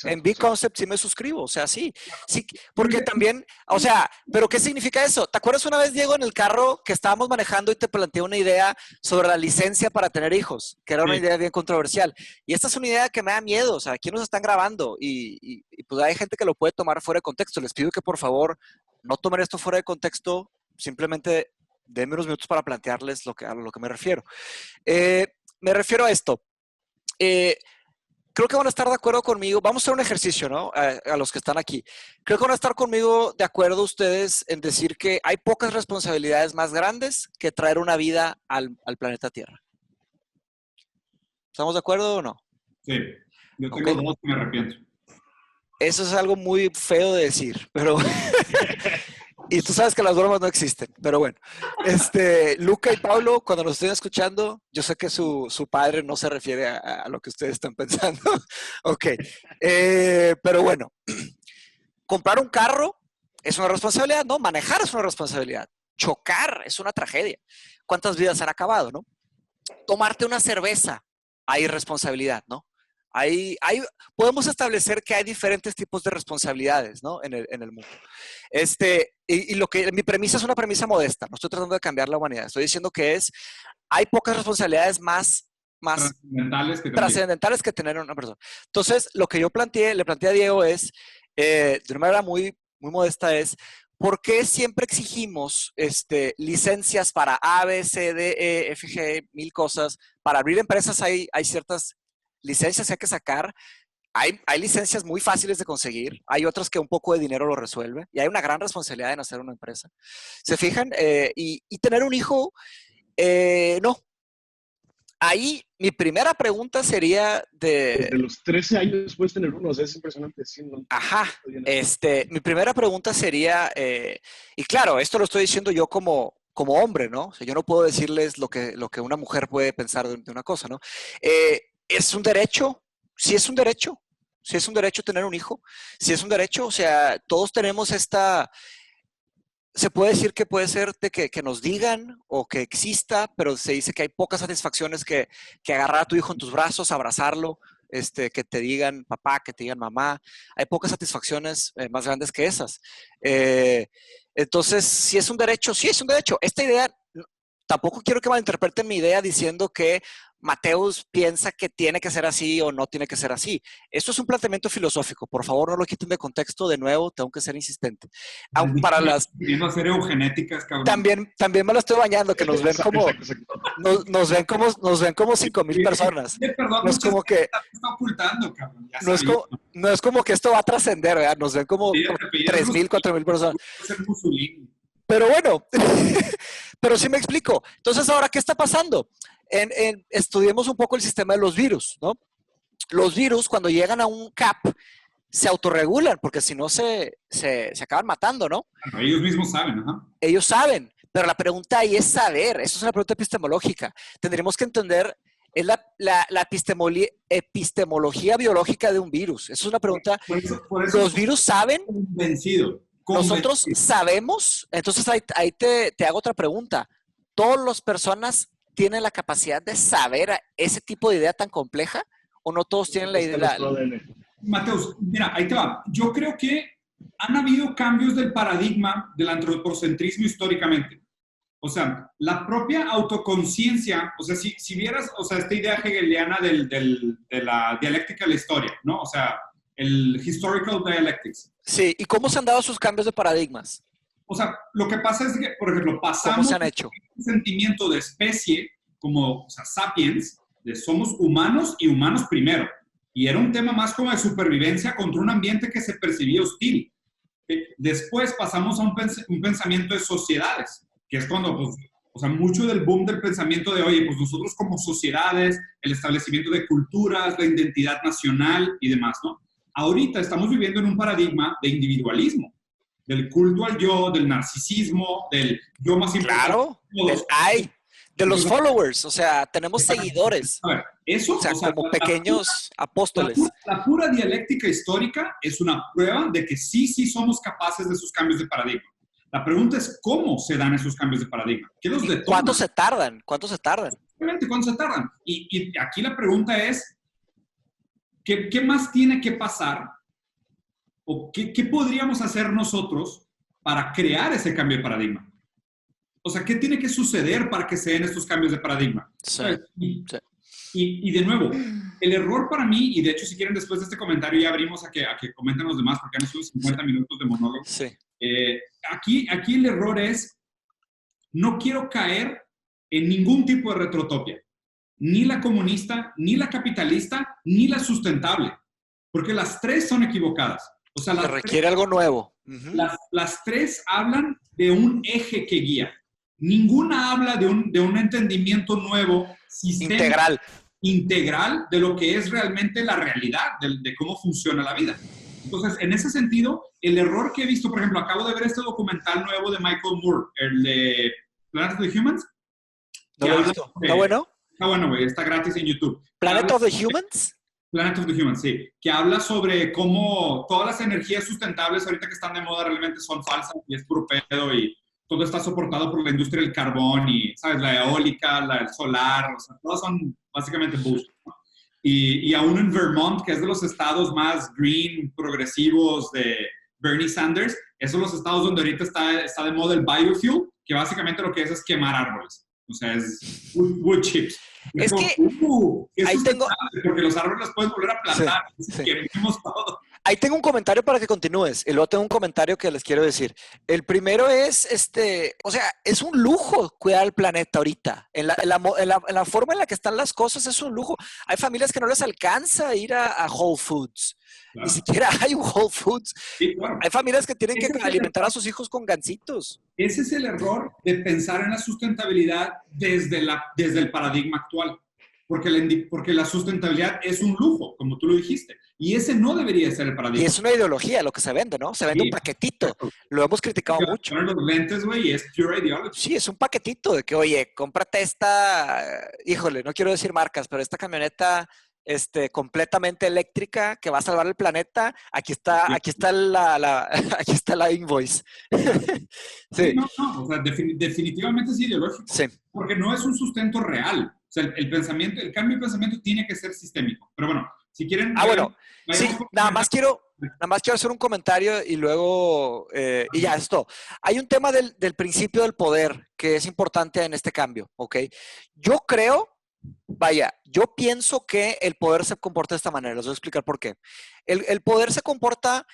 en Big Concept sí me suscribo, o sea, sí, porque también, o sea, ¿pero qué significa eso? ¿Te acuerdas una vez, Diego, en el carro que estábamos manejando y te planteé una idea sobre la licencia para tener hijos, que era una idea bien controversial? Y esta es una idea que me da miedo, o sea, aquí nos están grabando y pues hay gente que lo puede tomar fuera de contexto. Les pido que por favor no tomen esto fuera de contexto, simplemente denme unos minutos para plantearles a lo que me refiero. Me refiero a esto. Creo que van a estar de acuerdo conmigo. Vamos a hacer un ejercicio, ¿no? A los que están aquí. Creo que van a estar conmigo de acuerdo ustedes en decir que hay pocas responsabilidades más grandes que traer una vida al planeta Tierra. ¿Estamos de acuerdo o no? Sí. Yo tengo dos que me arrepiento. Eso es algo muy feo de decir, pero... Y tú sabes que las bromas no existen, pero bueno. Luca y Pablo, cuando nos estén escuchando, yo sé que su padre no se refiere a lo que ustedes están pensando. Ok. Pero bueno, comprar un carro es una responsabilidad, ¿no? Manejar es una responsabilidad. Chocar es una tragedia. ¿Cuántas vidas han acabado, no? Tomarte una cerveza, hay responsabilidad, ¿no? Podemos establecer que hay diferentes tipos de responsabilidades, ¿no? en el mundo. Mi premisa es una premisa modesta. No estoy tratando de cambiar la humanidad. Estoy diciendo que hay pocas responsabilidades más trascendentales que tener una persona. Entonces, lo que le planteé a Diego es, de una manera muy, muy modesta, es ¿por qué siempre exigimos licencias para A, B, C, D, E, F, G, mil cosas? Para abrir empresas hay ciertas licencias que hay que sacar. hay licencias muy fáciles de conseguir, hay otras que un poco de dinero lo resuelve, y hay una gran responsabilidad en hacer una empresa. ¿Se fijan? Y tener un hijo, no. Ahí mi primera pregunta sería Desde los 13 años puedes tener uno, o sea, es impresionante. Sí, no, Ajá, mi primera pregunta sería, y claro, esto lo estoy diciendo yo como hombre, ¿no? O sea, yo no puedo decirles lo que una mujer puede pensar de una cosa, ¿no? ¿Es un derecho? Sí es un derecho. Sí es un derecho tener un hijo. Sí es un derecho. O sea, todos tenemos se puede decir que puede ser de que nos digan o que exista, pero se dice que hay pocas satisfacciones que agarrar a tu hijo en tus brazos, abrazarlo, que te digan papá, que te digan mamá. Hay pocas satisfacciones más grandes que esas. Entonces, si es un derecho, sí es un derecho. Esta idea, tampoco quiero que malinterpreten mi idea diciendo que Mateus piensa que tiene que ser así o no tiene que ser así. Esto es un planteamiento filosófico. Por favor, no lo quiten de contexto. De nuevo, tengo que ser insistente. Aunque para las... Queriendo hacer eugenéticas, cabrón. También me lo estoy bañando, que nos ven como... Nos ven como 5,000 personas. Perdón, no es como que... Está ocultando, cabrón. No es como que esto va a trascender, ¿verdad? Nos ven como 3,000, 4,000 personas. Pero bueno, pero sí me explico. Entonces, ahora, ¿qué está pasando? Estudiemos un poco el sistema de los virus, ¿no? Los virus, cuando llegan a un cap, se autorregulan, porque si no se acaban matando, ¿no? Bueno, ellos mismos saben, ¿no? Ellos saben, pero la pregunta ahí es saber. Eso es una pregunta epistemológica. Tendríamos que entender, es la epistemología biológica de un virus. Eso es una pregunta. Por eso ¿los virus saben? Convencido. Nosotros sabemos. Entonces ahí te hago otra pregunta. ¿Todas las personas tienen la capacidad de saber ese tipo de idea tan compleja? ¿O no todos tienen la idea? Mateus, mira, ahí te va. Yo creo que han habido cambios del paradigma del antropocentrismo históricamente. O sea, la propia autoconciencia, o sea, si vieras, o sea, esta idea hegeliana de la dialéctica de la historia, ¿no? O sea, el historical dialectics. Sí, ¿y cómo se han dado esos cambios de paradigmas? O sea, lo que pasa es que, por ejemplo, pasamos ¿cómo se han hecho? Un sentimiento de especie, como, o sea, sapiens, de somos humanos y humanos primero. Y era un tema más como de supervivencia contra un ambiente que se percibía hostil. Después pasamos a un pensamiento de sociedades, que es cuando, pues, o sea, mucho del boom del pensamiento de, oye, pues nosotros como sociedades, el establecimiento de culturas, la identidad nacional y demás, ¿no? Ahorita estamos viviendo en un paradigma de individualismo, del culto al yo, del narcisismo, del yo más importante. Claro, de los followers, o sea, tenemos seguidores. A ver, eso, o sea como pequeños apóstoles. La pura dialéctica histórica es una prueba de que sí somos capaces de esos cambios de paradigma. La pregunta es cómo se dan esos cambios de paradigma. ¿Qué los detona? ¿Cuánto se tardan? Obviamente, ¿cuánto se tardan? Y aquí la pregunta es, ¿qué más tiene que pasar? ¿O qué podríamos hacer nosotros para crear ese cambio de paradigma? O sea, ¿qué tiene que suceder para que se den estos cambios de paradigma? Sí. Y de nuevo, el error para mí, y de hecho si quieren después de este comentario ya abrimos a que comenten los demás, porque ya nos son 50 minutos de monólogo. Sí. Aquí el error es, no quiero caer en ningún tipo de retrotopia. Ni la comunista, ni la capitalista, ni la sustentable. Porque las tres son equivocadas. O sea, se requiere algo nuevo. Las tres hablan de un eje que guía. Ninguna habla de un entendimiento nuevo, integral de lo que es realmente la realidad, de cómo funciona la vida. Entonces, en ese sentido, el error que he visto, por ejemplo, acabo de ver este documental nuevo de Michael Moore, el de Planet of the Humans. No lo he visto. ¿Está bueno? Está bueno, güey. Está gratis en YouTube. ¿Planet of the Humans? Planet of the Humans, sí. Que habla sobre cómo todas las energías sustentables ahorita que están de moda realmente son falsas y es puro pedo y todo está soportado por la industria del carbón y, ¿sabes? La eólica, el solar, o sea, todas son básicamente bullshit, ¿no? Y aún en Vermont, que es de los estados más green, progresivos de Bernie Sanders, esos son los estados donde ahorita está de moda el biofuel, que básicamente lo que es quemar árboles. O sea, es wood chips. Es como, que ahí tengo... Porque los árboles los puedes volver a plantar. Sí. Quememos todo. Ahí tengo un comentario para que continúes y luego tengo un comentario que les quiero decir. El primero es, o sea, es un lujo cuidar el planeta ahorita. En la forma en la que están las cosas es un lujo. Hay familias que no les alcanza ir a Whole Foods. Ni Claro. siquiera hay un Whole Foods. Sí, claro. Hay familias que tienen que Ese es alimentar a sus hijos con gansitos. Ese es el error de pensar en la sustentabilidad desde el paradigma actual. Porque la sustentabilidad es un lujo, como tú lo dijiste. Y ese no debería ser el paradigma. Y es una ideología lo que se vende, ¿no? Se vende Sí. un paquetito. Lo hemos criticado mucho. Poner los lentes, güey, y es pure ideology. Sí, es un paquetito de que, oye, cómprate esta, híjole, no quiero decir marcas, pero esta camioneta completamente eléctrica que va a salvar el planeta. Aquí está aquí está la invoice. Sí, Sí, no, o sea, definitivamente es ideológico. sí. Porque no es un sustento real. O sea, el cambio de pensamiento tiene que ser sistémico. Pero bueno, si quieren... Bueno, sí, vayamos por- nada más quiero hacer un comentario y luego, y ya, esto. Hay un tema del principio del poder que es importante en este cambio, ¿ok? Yo creo, yo pienso que el poder se comporta de esta manera. Les voy a explicar por qué. El poder se comporta,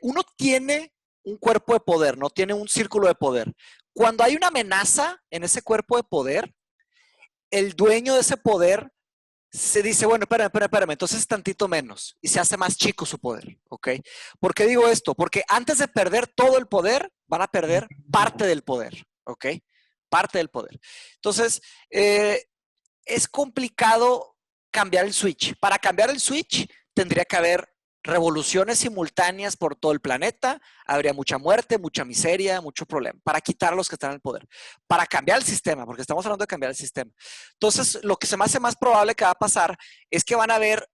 uno tiene un cuerpo de poder, no tiene un círculo de poder. Cuando hay una amenaza en ese cuerpo de poder, el dueño de ese poder se dice, bueno, espérame, entonces tantito menos y se hace más chico su poder, ¿ok? ¿Por qué digo esto? Porque antes de perder todo el poder, van a perder parte del poder, ¿ok? Parte del poder. Entonces, es complicado cambiar el switch. Para cambiar el switch, tendría que haber revoluciones simultáneas por todo el planeta, habría mucha muerte, mucha miseria, mucho problema, para quitar a los que están en el poder, para cambiar el sistema, porque estamos hablando de cambiar el sistema. Entonces, lo que se me hace más probable que va a pasar es que van a haber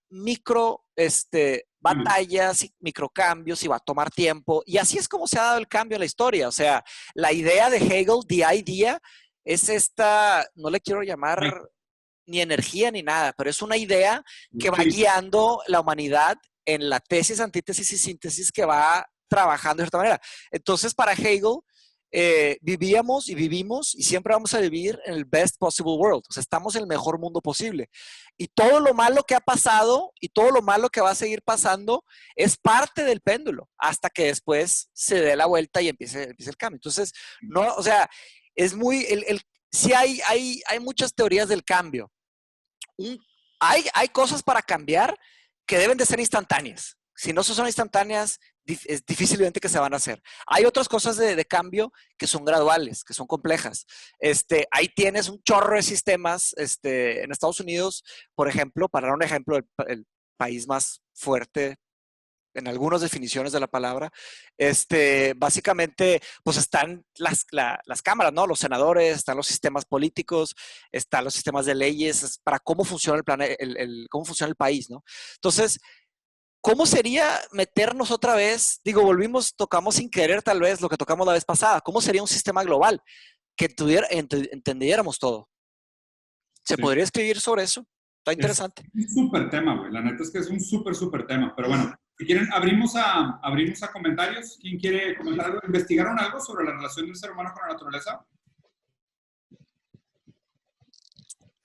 batallas, microcambios y va a tomar tiempo, y así es como se ha dado el cambio en la historia. O sea, la idea de Hegel, the idea, es esta, no le quiero llamar ni energía ni nada, pero es una idea que va guiando la humanidad en la tesis, antítesis y síntesis que va trabajando de cierta manera. Entonces, para Hegel, vivíamos y vivimos y siempre vamos a vivir en el best possible world. O sea, estamos en el mejor mundo posible. Y todo lo malo que ha pasado y todo lo malo que va a seguir pasando es parte del péndulo hasta que después se dé la vuelta y empiece el cambio. Entonces, no, o sea, es muy, sí hay muchas teorías del cambio. Hay cosas para cambiar que deben de ser instantáneas. Si no son instantáneas, es difícilmente que se van a hacer. Hay otras cosas de cambio que son graduales, que son complejas. Ahí tienes un chorro de sistemas. En Estados Unidos, por ejemplo, para dar un ejemplo, el país más fuerte en algunas definiciones de la palabra, básicamente, pues están las cámaras, ¿no? Los senadores, están los sistemas políticos, están los sistemas de leyes, para cómo funciona cómo funciona el país, ¿no? Entonces, ¿cómo sería meternos otra vez? Digo, tocamos sin querer tal vez lo que tocamos la vez pasada. ¿Cómo sería un sistema global que entendiéramos todo? ¿Se podría escribir sobre eso? Está interesante. Es un súper tema, güey. La neta es que es un súper tema. Pero bueno, si quieren, abrimos a comentarios. ¿Quién quiere comentar algo? ¿Investigaron algo sobre la relación del ser humano con la naturaleza?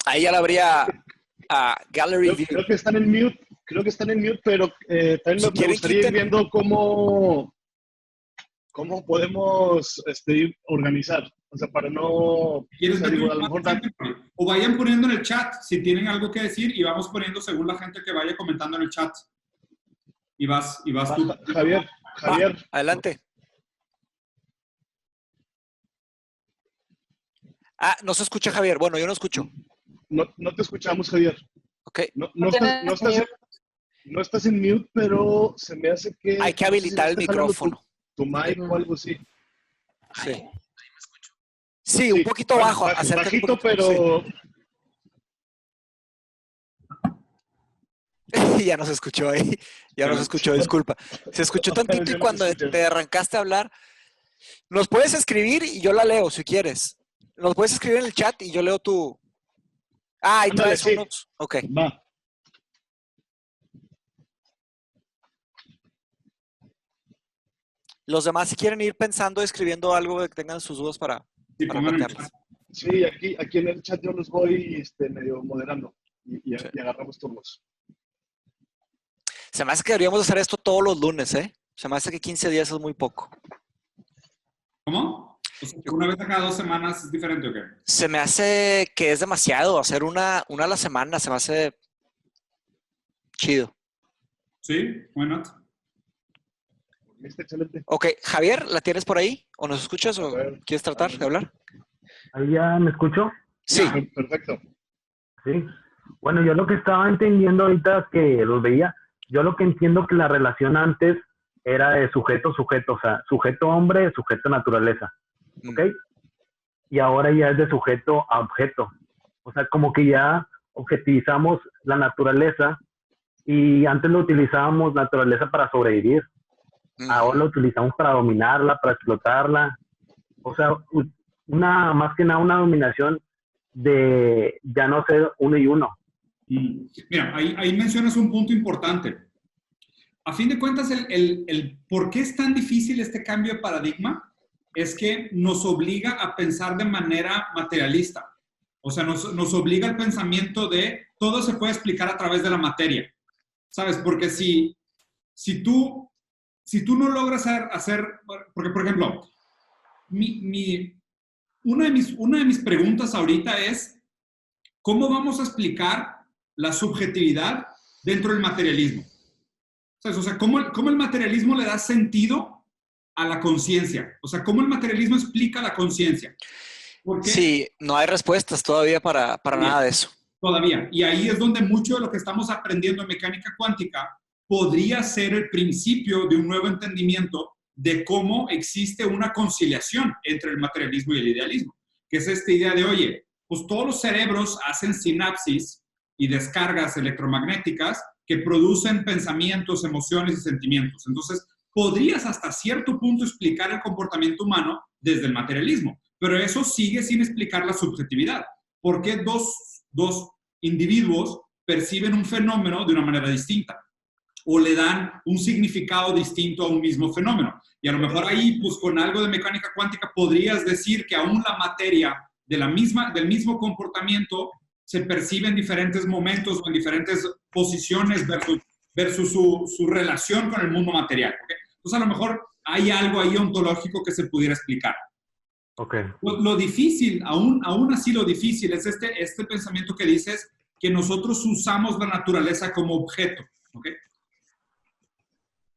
Ahí ya la habría Gallery View. Creo que están en mute, pero también me gustaría ir viendo cómo podemos organizar. O sea, para no... ¿Quieres ver a lo mejor o vayan poniendo en el chat si tienen algo que decir y vamos poniendo según la gente que vaya comentando en el chat. Y vas tú. Javier. Adelante. No se escucha, Javier. Bueno, yo no escucho. No te escuchamos, Javier. Ok. No estás en mute, pero se me hace que... Hay que habilitar el micrófono. Tu mic o algo así. Sí. Sí, un poquito bajo. Bajito, pero... Sí. Ya no se escuchó ahí. Ya no se escuchó, disculpa. Se escuchó tantito y cuando te arrancaste a hablar, nos puedes escribir y yo la leo si quieres. Nos puedes escribir en el chat y yo leo tu... ahí traes unos. Ok. Va. Los demás, si quieren ir pensando, escribiendo algo que tengan sus dudas para plantearlas. Sí, aquí en el chat yo los voy medio moderando y agarramos turnos. Se me hace que deberíamos hacer esto todos los lunes, ¿eh? Se me hace que 15 días es muy poco. ¿Cómo? O sea, que una vez a cada 2 semanas es diferente, ¿o qué? Se me hace que es demasiado. Hacer una a la semana se me hace chido. Sí, why not? Está excelente. Ok, Javier, ¿la tienes por ahí? ¿O nos escuchas o quieres tratar de hablar? ¿Ahí ya me escucho? Sí. Perfecto. Sí. Bueno, yo lo que estaba entendiendo ahorita que los veía, yo lo que entiendo que la relación antes era de sujeto-sujeto, o sea, sujeto-hombre, sujeto-naturaleza, ¿ok? Y ahora ya es de sujeto a objeto. O sea, como que ya objetivizamos la naturaleza y antes lo utilizábamos naturaleza para sobrevivir. Ahora lo utilizamos para dominarla, para explotarla. O sea, más que nada una dominación de ya no ser uno y uno. Mira, ahí mencionas un punto importante. A fin de cuentas, el por qué es tan difícil este cambio de paradigma es que nos obliga a pensar de manera materialista. O sea, nos obliga al pensamiento de todo se puede explicar a través de la materia. ¿Sabes? Porque si tú no logras hacer porque, por ejemplo, una de mis preguntas ahorita es, ¿cómo vamos a explicar la subjetividad dentro del materialismo? ¿Sabes? O sea, ¿cómo el materialismo le da sentido a la conciencia? O sea, ¿cómo el materialismo explica la conciencia? Sí, no hay respuestas todavía para nada de eso. Todavía. Y ahí es donde mucho de lo que estamos aprendiendo en mecánica cuántica podría ser el principio de un nuevo entendimiento de cómo existe una conciliación entre el materialismo y el idealismo, que es esta idea de, oye, pues todos los cerebros hacen sinapsis y descargas electromagnéticas que producen pensamientos, emociones y sentimientos. Entonces, podrías hasta cierto punto explicar el comportamiento humano desde el materialismo, pero eso sigue sin explicar la subjetividad. ¿Por qué dos individuos perciben un fenómeno de una manera distinta? O le dan un significado distinto a un mismo fenómeno. Y a lo mejor ahí, pues con algo de mecánica cuántica, podrías decir que aún la materia del mismo comportamiento se percibe en diferentes momentos o en diferentes posiciones versus su relación con el mundo material. ¿Okay? Entonces, a lo mejor hay algo ahí ontológico que se pudiera explicar. Okay. Lo difícil, aún así lo difícil, es este pensamiento que dices que nosotros usamos la naturaleza como objeto. ¿Okay?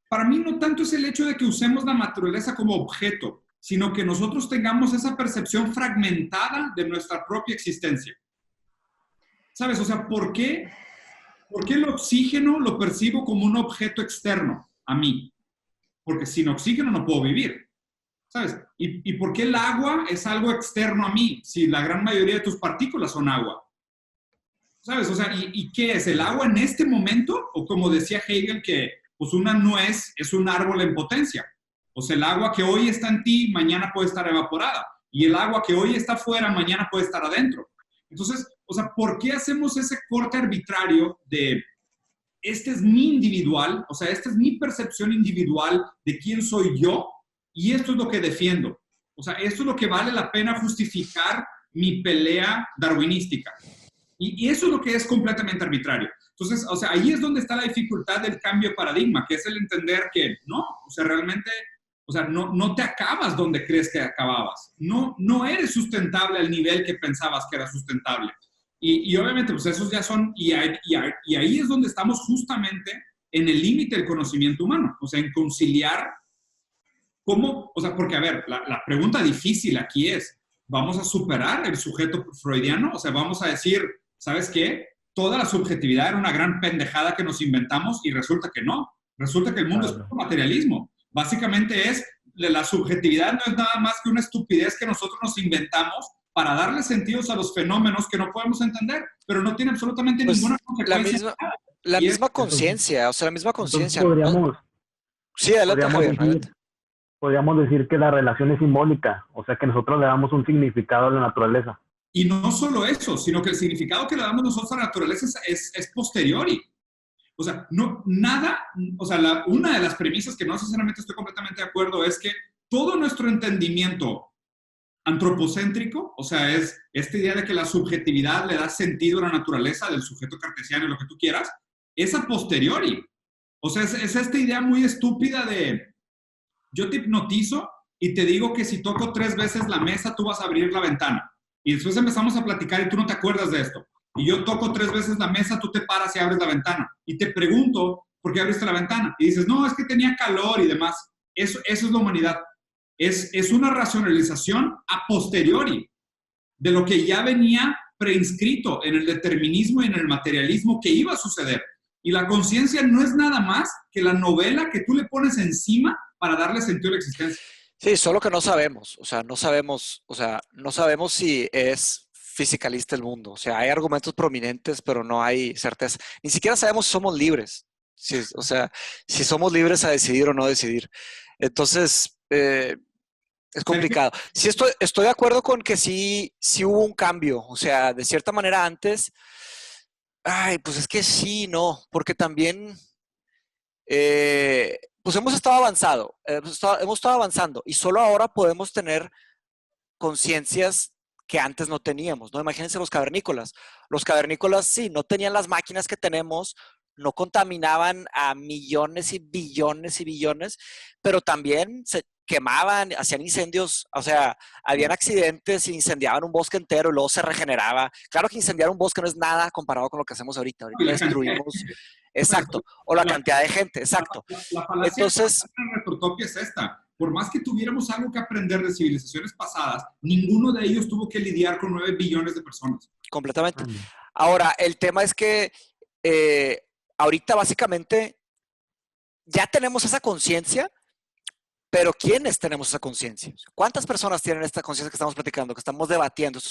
Para mí no tanto es el hecho de que usemos la naturaleza como objeto, sino que nosotros tengamos esa percepción fragmentada de nuestra propia existencia. ¿Sabes? O sea, ¿por qué el oxígeno lo percibo como un objeto externo a mí? Porque sin oxígeno no puedo vivir. ¿Sabes? ¿Y por qué el agua es algo externo a mí si la gran mayoría de tus partículas son agua? ¿Sabes? O sea, ¿y qué es? ¿El agua en este momento? O como decía Hegel, que pues una nuez es un árbol en potencia. O sea, el agua que hoy está en ti, mañana puede estar evaporada. Y el agua que hoy está afuera, mañana puede estar adentro. Entonces, o sea, ¿por qué hacemos ese corte arbitrario de este es mi individual, o sea, esta es mi percepción individual de quién soy yo y esto es lo que defiendo? O sea, esto es lo que vale la pena justificar mi pelea darwinística. Y eso es lo que es completamente arbitrario. Entonces, o sea, ahí es donde está la dificultad del cambio de paradigma, que es el entender que no, o sea, realmente, o sea, no te acabas donde crees que acababas. No eres sustentable al nivel que pensabas que era sustentable. Y obviamente, pues esos ya son, y ahí es donde estamos justamente en el límite del conocimiento humano, o sea, en conciliar cómo, o sea, porque a ver, la pregunta difícil aquí es, ¿vamos a superar el sujeto freudiano? O sea, vamos a decir, ¿sabes qué? Toda la subjetividad era una gran pendejada que nos inventamos y resulta que no. Resulta que el mundo es puro materialismo. Básicamente la subjetividad no es nada más que una estupidez que nosotros nos inventamos para darle sentidos a los fenómenos que no podemos entender, pero no tiene absolutamente ninguna consecuencia. La misma conciencia, o sea, la misma conciencia. Sí, adelante, Javier. Podríamos decir que la relación es simbólica, o sea, que nosotros le damos un significado a la naturaleza. Y no solo eso, sino que el significado que le damos nosotros a la naturaleza es posteriori. O sea, una de las premisas que no necesariamente estoy completamente de acuerdo es que todo nuestro entendimiento antropocéntrico, o sea, es esta idea de que la subjetividad le da sentido a la naturaleza del sujeto cartesiano y lo que tú quieras, es a posteriori. O sea, es esta idea muy estúpida de yo te hipnotizo y te digo que si toco 3 veces la mesa, tú vas a abrir la ventana. Y después empezamos a platicar y tú no te acuerdas de esto. Y yo toco 3 veces la mesa, tú te paras y abres la ventana. Y te pregunto, ¿por qué abriste la ventana? Y dices, no, es que tenía calor y demás. Eso es la humanidad. Es una racionalización a posteriori de lo que ya venía preinscrito en el determinismo y en el materialismo que iba a suceder. Y la conciencia no es nada más que la novela que tú le pones encima para darle sentido a la existencia. Sí, solo que no sabemos, no sabemos si es fisicalista el mundo. O sea, hay argumentos prominentes, pero no hay certeza. Ni siquiera sabemos si somos libres. Si somos libres a decidir o no decidir. Entonces, es complicado. Sí, estoy de acuerdo con que sí hubo un cambio. O sea, de cierta manera antes, pues es que sí, no, porque también, pues hemos estado avanzando y solo ahora podemos tener conciencias que antes no teníamos, ¿no? Imagínense los cavernícolas. Los cavernícolas sí, no tenían las máquinas que tenemos, no contaminaban a millones y billones, pero también se quemaban, hacían incendios, o sea, habían accidentes y incendiaban un bosque entero y luego se regeneraba. Claro que incendiar un bosque no es nada comparado con lo que hacemos ahorita. Ahorita destruimos, exacto, o la cantidad de gente, exacto. La falacia Entonces, de la retrotopia es esta. Por más que tuviéramos algo que aprender de civilizaciones pasadas, ninguno de ellos tuvo que lidiar con 9 billones de personas. completamente. Ahora, el tema es que ahorita básicamente ya tenemos esa conciencia, pero ¿quiénes tenemos esa conciencia? ¿Cuántas personas tienen esta conciencia que estamos platicando, que estamos debatiendo? Esto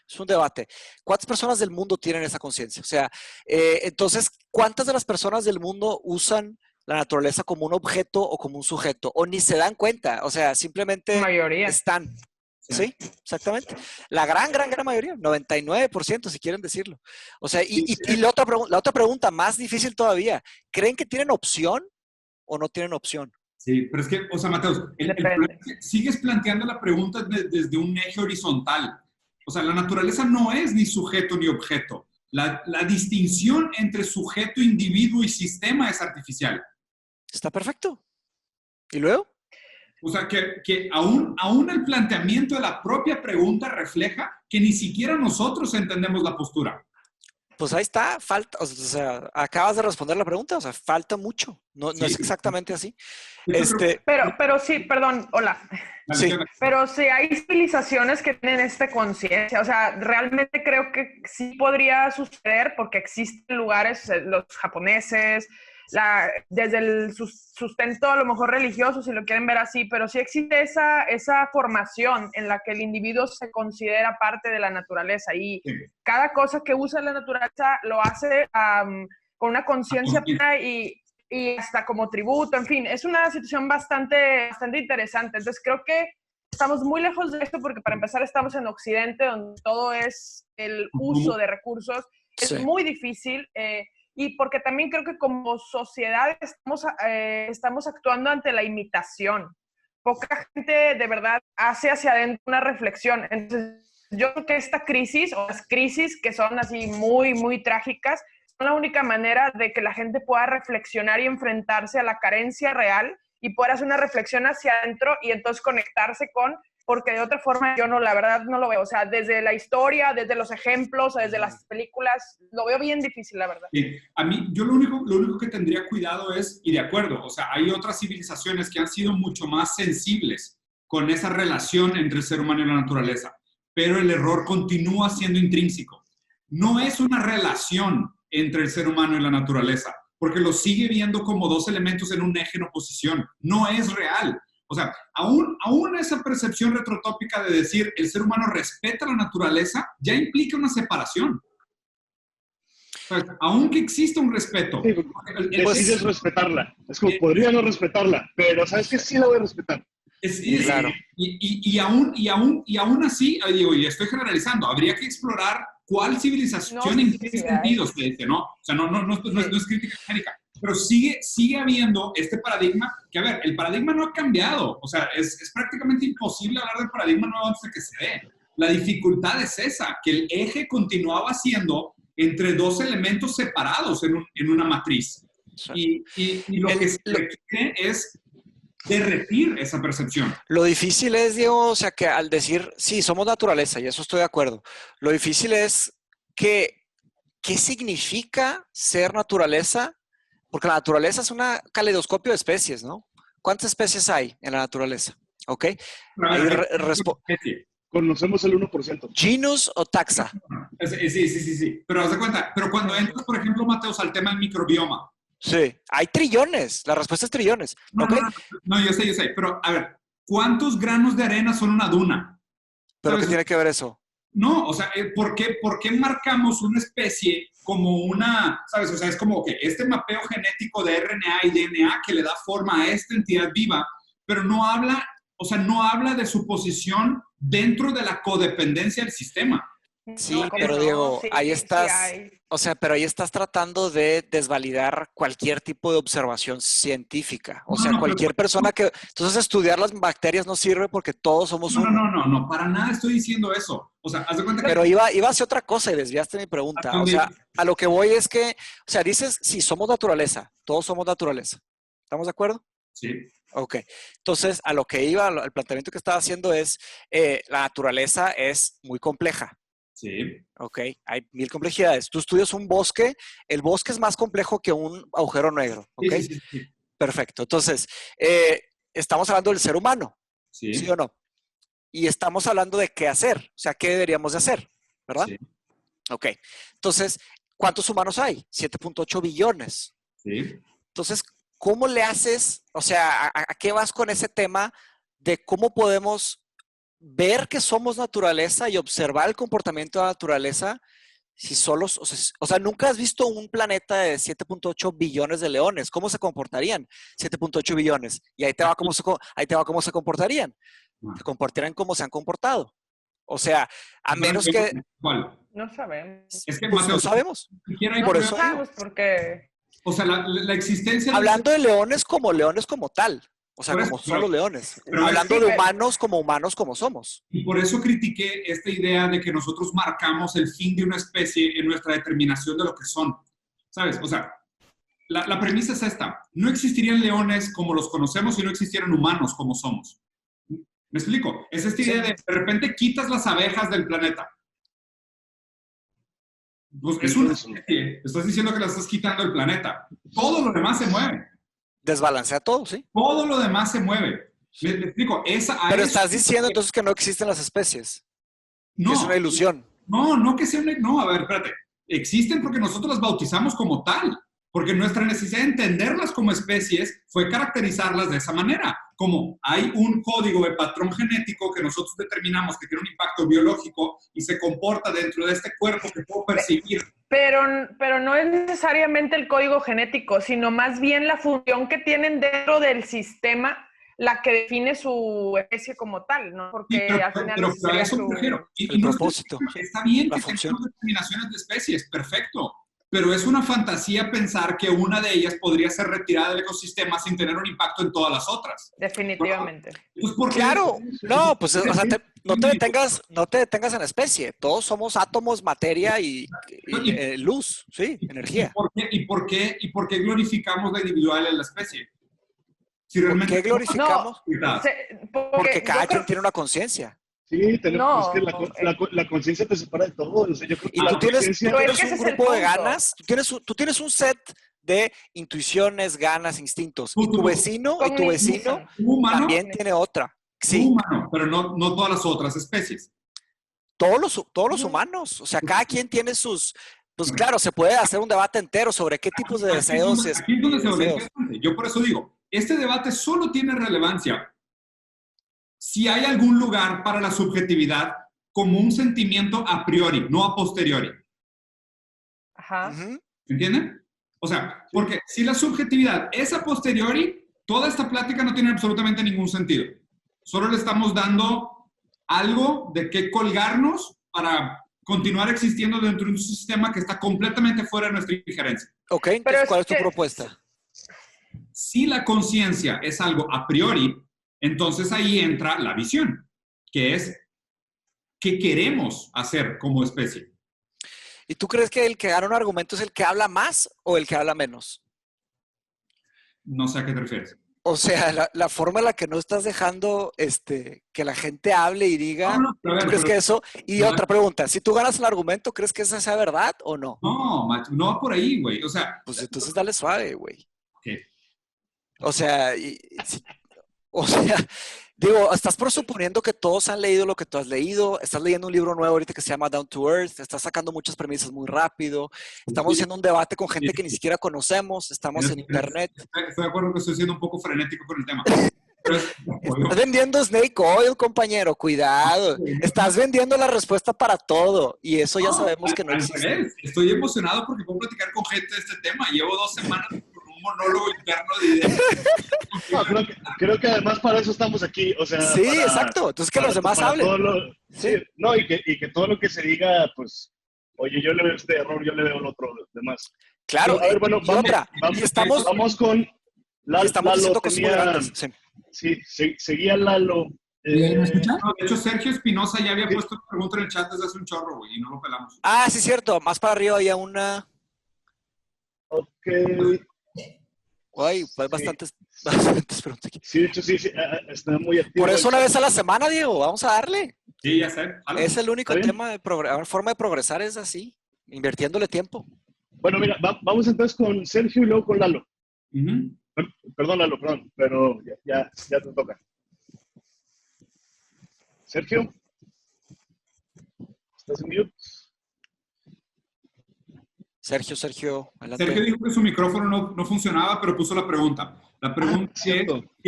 es un debate. ¿Cuántas personas del mundo tienen esa conciencia? O sea, entonces, ¿cuántas de las personas del mundo usan la naturaleza como un objeto o como un sujeto? O ni se dan cuenta, o sea, simplemente La mayoría. están. Sí, exactamente. La gran mayoría, 99%, si quieren decirlo. O sea, y la otra pregunta, más difícil todavía, ¿creen que tienen opción o no tienen opción? Sí, pero es que, o sea, Mateus, el problema es que sigues planteando la pregunta desde un eje horizontal. O sea, la naturaleza no es ni sujeto ni objeto. La distinción entre sujeto, individuo y sistema es artificial. Está perfecto. ¿Y luego? O sea, que aún el planteamiento de la propia pregunta refleja que ni siquiera nosotros entendemos la postura. Pues ahí está, falta, o sea, acabas de responder la pregunta, o sea, falta mucho, no es exactamente así. Pero sí, perdón, hola. Sí. Pero sí hay civilizaciones que tienen esta conciencia, o sea, realmente creo que sí podría suceder porque existen lugares, los japoneses, desde el sustento a lo mejor religioso, si lo quieren ver así, pero sí existe esa formación en la que el individuo se considera parte de la naturaleza y cada cosa que usa la naturaleza lo hace con una conciencia plena y hasta como tributo, en fin, es una situación bastante interesante. Entonces creo que estamos muy lejos de esto porque para empezar estamos en Occidente donde todo es el uso de recursos, es muy difícil y porque también creo que como sociedad estamos actuando ante la imitación. Poca gente de verdad hace hacia adentro una reflexión. Entonces yo creo que esta crisis o las crisis que son así muy, muy trágicas son la única manera de que la gente pueda reflexionar y enfrentarse a la carencia real y poder hacer una reflexión hacia adentro y entonces conectarse porque de otra forma yo la verdad no lo veo. O sea, desde la historia, desde los ejemplos, desde las películas, lo veo bien difícil, la verdad. A mí, yo lo único que tendría cuidado es, y de acuerdo, o sea, hay otras civilizaciones que han sido mucho más sensibles con esa relación entre el ser humano y la naturaleza, pero el error continúa siendo intrínseco. No es una relación entre el ser humano y la naturaleza, porque lo sigue viendo como 2 elementos en un eje en oposición. No es real. O sea, aún esa percepción retrotópica de decir el ser humano respeta la naturaleza ya implica una separación. O sea, aunque exista un respeto. Sí, decides respetarla. Es como, podría no respetarla, pero ¿sabes qué? Sí la voy a respetar. Claro. Y aún así, digo, y estoy generalizando, habría que explorar cuál civilización en qué sentido se dice, ¿no? O sea, no es crítica genérica, pero sigue habiendo este paradigma que, a ver, el paradigma no ha cambiado, o sea, es prácticamente imposible hablar del paradigma nuevo antes de que se dé. La dificultad es esa, que el eje continuaba siendo entre 2 elementos separados en una matriz. Y lo que se requiere es derretir esa percepción. Lo difícil es, Diego, o sea, que al decir, sí, somos naturaleza, y eso estoy de acuerdo, lo difícil es que, ¿qué significa ser naturaleza? Porque la naturaleza es un caleidoscopio de especies, ¿no? ¿Cuántas especies hay en la naturaleza? ¿Ok? Conocemos el 1%. ¿Genus o taxa? Sí. Pero haz de cuenta, pero cuando entras, por ejemplo, Mateos, al tema del microbioma. Sí, hay trillones. La respuesta es trillones. ¿Okay? No, yo sé. Pero, a ver, ¿cuántos granos de arena son una duna? ¿Pero qué tiene que ver eso? No, o sea, ¿por qué marcamos una especie como una, sabes? O sea, es como que este mapeo genético de RNA y DNA que le da forma a esta entidad viva, pero no habla de su posición dentro de la codependencia del sistema. Sí, no, pero Diego, ahí estás, o sea, pero ahí estás tratando de desvalidar cualquier tipo de observación científica. O sea, cualquier persona que... Entonces, estudiar las bacterias no sirve porque todos somos uno. No, para nada estoy diciendo eso. O sea, haz de cuenta que... Pero iba hacia otra cosa y desviaste mi pregunta. O sea, a lo que voy es que, o sea, dices, sí, somos naturaleza, todos somos naturaleza. ¿Estamos de acuerdo? Sí. Ok. Entonces, a lo que iba, al planteamiento que estaba haciendo es, la naturaleza es muy compleja. Sí. Ok, hay 1000 complejidades. Tú estudias un bosque, el bosque es más complejo que un agujero negro. ¿Ok? Sí. Perfecto. Entonces, estamos hablando del ser humano. Sí. ¿Sí o no? Y estamos hablando de qué hacer. O sea, qué deberíamos de hacer. ¿Verdad? Sí. Ok. Entonces, ¿cuántos humanos hay? 7.8 billones. Sí. Entonces, ¿cómo le haces? O sea, ¿a qué vas con ese tema de cómo podemos ver que somos naturaleza y observar el comportamiento de la naturaleza si solos, o sea, nunca has visto un planeta de 7.8 billones de leones? ¿Cómo se comportarían 7.8 billones? Y ahí te va cómo se comportarían. Se comportarían como se han comportado. O sea, a menos que... ¿Cuál? No sabemos. Es que, pues Mateo, no sabemos. Por eso sabemos porque... O sea, la existencia... Hablando de leones como tal. O sea, como son los leones. Hablando de humanos como somos. Y por eso critiqué esta idea de que nosotros marcamos el fin de una especie en nuestra determinación de lo que son. ¿Sabes? O sea, la premisa es esta. No existirían leones como los conocemos si no existieran humanos como somos. ¿Me explico? Es esta idea de repente quitas las abejas del planeta. Pues es una especie. Estás diciendo que las estás quitando del planeta. Todo lo demás se mueve. Desbalancea todo, ¿sí? Todo lo demás se mueve. ¿Me explico? Pero estás diciendo entonces que no existen las especies. No. Que es una ilusión. No que sea una... No, a ver, espérate. Existen porque nosotros las bautizamos como tal. Porque nuestra necesidad de entenderlas como especies fue caracterizarlas de esa manera. Como hay un código de patrón genético que nosotros determinamos que tiene un impacto biológico y se comporta dentro de este cuerpo que puedo percibir. Pero no es necesariamente el código genético, sino más bien la función que tienen dentro del sistema la que define su especie como tal, ¿no? Porque al final pero a eso me refiero. El propósito. Está bien que tengamos determinaciones de especies, perfecto. Pero es una fantasía pensar que una de ellas podría ser retirada del ecosistema sin tener un impacto en todas las otras. Definitivamente. Pues claro, no, pues o sea, no te detengas en la especie. Todos somos átomos, materia y luz, sí, energía. ¿Y por qué glorificamos la individual en la especie? Si ¿Por qué glorificamos? No, porque cada quien tiene una conciencia. Sí, es que la conciencia te separa de todo. O sea, yo creo que y tú tienes un grupo de ganas, tú tienes un set de intuiciones, ganas, instintos. Y tu vecino también tiene otra. Sí. Humano, pero no todas las otras especies. Todos los humanos. O sea, cada quien tiene sus... Pues claro, se puede hacer un debate entero sobre qué tipos de deseos... Aquí es donde se vuelve interesante. Yo por eso digo, este debate solo tiene relevancia si hay algún lugar para la subjetividad como un sentimiento a priori, no a posteriori. Ajá. ¿Entienden? O sea, porque si la subjetividad es a posteriori, toda esta plática no tiene absolutamente ningún sentido. Solo le estamos dando algo de qué colgarnos para continuar existiendo dentro de un sistema que está completamente fuera de nuestra injerencia. Ok, entonces, ¿cuál es tu propuesta? Si la conciencia es algo a priori, entonces ahí entra la visión, que es qué queremos hacer como especie. ¿Y tú crees que el que gana un argumento es el que habla más o el que habla menos? No sé a qué te refieres. O sea, la forma en la que no estás dejando que la gente hable y diga, Pero a ¿tú ver, crees que eso? Y otra pregunta, si tú ganas el argumento, ¿crees que esa sea verdad o no? No, macho, no va por ahí, güey. O sea, Pues entonces dale suave, güey. ¿qué? O sea, o sea, digo, estás presuponiendo que todos han leído lo que tú has leído, estás leyendo un libro nuevo ahorita que se llama Down to Earth, estás sacando muchas premisas muy rápido, estamos haciendo un debate con gente que ni siquiera conocemos, estamos en internet. Estoy de acuerdo que estoy siendo un poco frenético con el tema. Pero Estás vendiendo Snake Oil, compañero, cuidado. Estás vendiendo la respuesta para todo y eso ya sabemos que no existe. Estoy emocionado porque puedo platicar con gente de este tema. Llevo 2 semanas con un monólogo interno de ideas. No, creo que además para eso estamos aquí. O sea, sí, exacto. Entonces que los demás hablen. Sí, no, y que todo lo que se diga, pues, oye, yo le veo este error, yo le veo el otro demás. Claro, a ver, bueno, vamos con Lalo. Estamos diciendo cosas muy grandes. Sí, seguía Lalo. ¿Me escuchas? No, de hecho, Sergio Espinosa ya había puesto una pregunta en el chat desde hace un chorro, güey, y no lo pelamos. Ah, sí, cierto. Más para arriba había una... Ok. Ay, hay bastantes preguntas aquí. Sí, de hecho, sí, está muy activo. Por eso una vez a la semana, Diego, vamos a darle. Sí, ya sé. Es el único tema forma de progresar es así, invirtiéndole tiempo. Bueno, mira, vamos entonces con Sergio y luego con Lalo. Perdón, Lalo, pero ya te toca. Sergio, ¿estás en mute? Sergio, adelante. Sergio dijo que su micrófono no funcionaba, pero puso la pregunta. La pregunta es si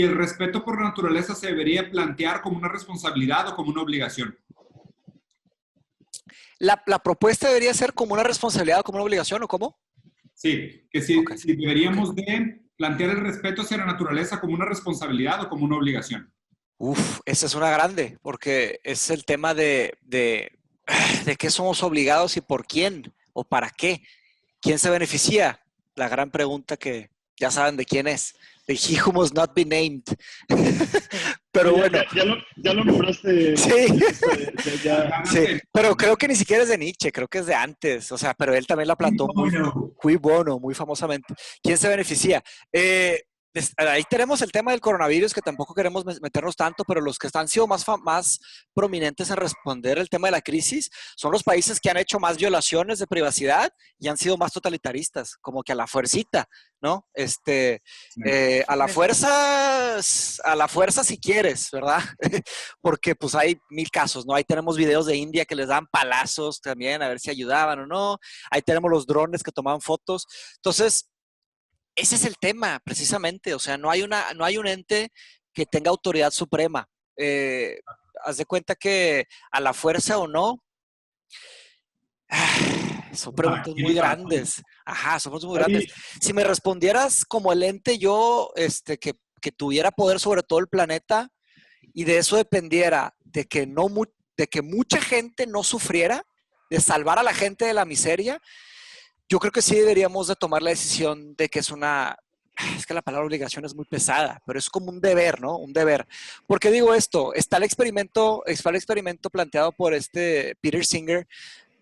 el respeto por la naturaleza se debería plantear como una responsabilidad o como una obligación. ¿La propuesta debería ser como una responsabilidad o como una obligación o cómo? Sí, que si deberíamos de plantear el respeto hacia la naturaleza como una responsabilidad o como una obligación. Uf, esa es una grande, porque es el tema de qué somos obligados y por quién o para qué. ¿Quién se beneficia? La gran pregunta que ya saben de quién es. The he who must not be named. Pero bueno. Ya lo nombraste. Sí. Sí. Pero creo que ni siquiera es de Nietzsche, creo que es de antes. O sea, pero él también la plantó muy bueno, muy famosamente. ¿Quién se beneficia? Ahí tenemos el tema del coronavirus, que tampoco queremos meternos tanto, pero los que han sido más prominentes en responder el tema de la crisis son los países que han hecho más violaciones de privacidad y han sido más totalitaristas, como que a la fuercita, ¿no? A la fuerza si quieres, ¿verdad? Porque pues hay 1000 casos, ¿no? Ahí tenemos videos de India que les dan palazos también, a ver si ayudaban o no. Ahí tenemos los drones que tomaban fotos. Entonces, ese es el tema, precisamente. O sea, no hay un ente que tenga autoridad suprema. Haz de cuenta que a la fuerza o no, son preguntas muy grandes. Ajá, son preguntas muy grandes. Si me respondieras como el ente yo, que tuviera poder sobre todo el planeta y de eso dependiera de que mucha gente no sufriera, de salvar a la gente de la miseria, yo creo que sí deberíamos de tomar la decisión de que es que la palabra obligación es muy pesada, pero es como un deber, ¿no? Un deber. ¿Por qué digo esto? Está el experimento planteado por Peter Singer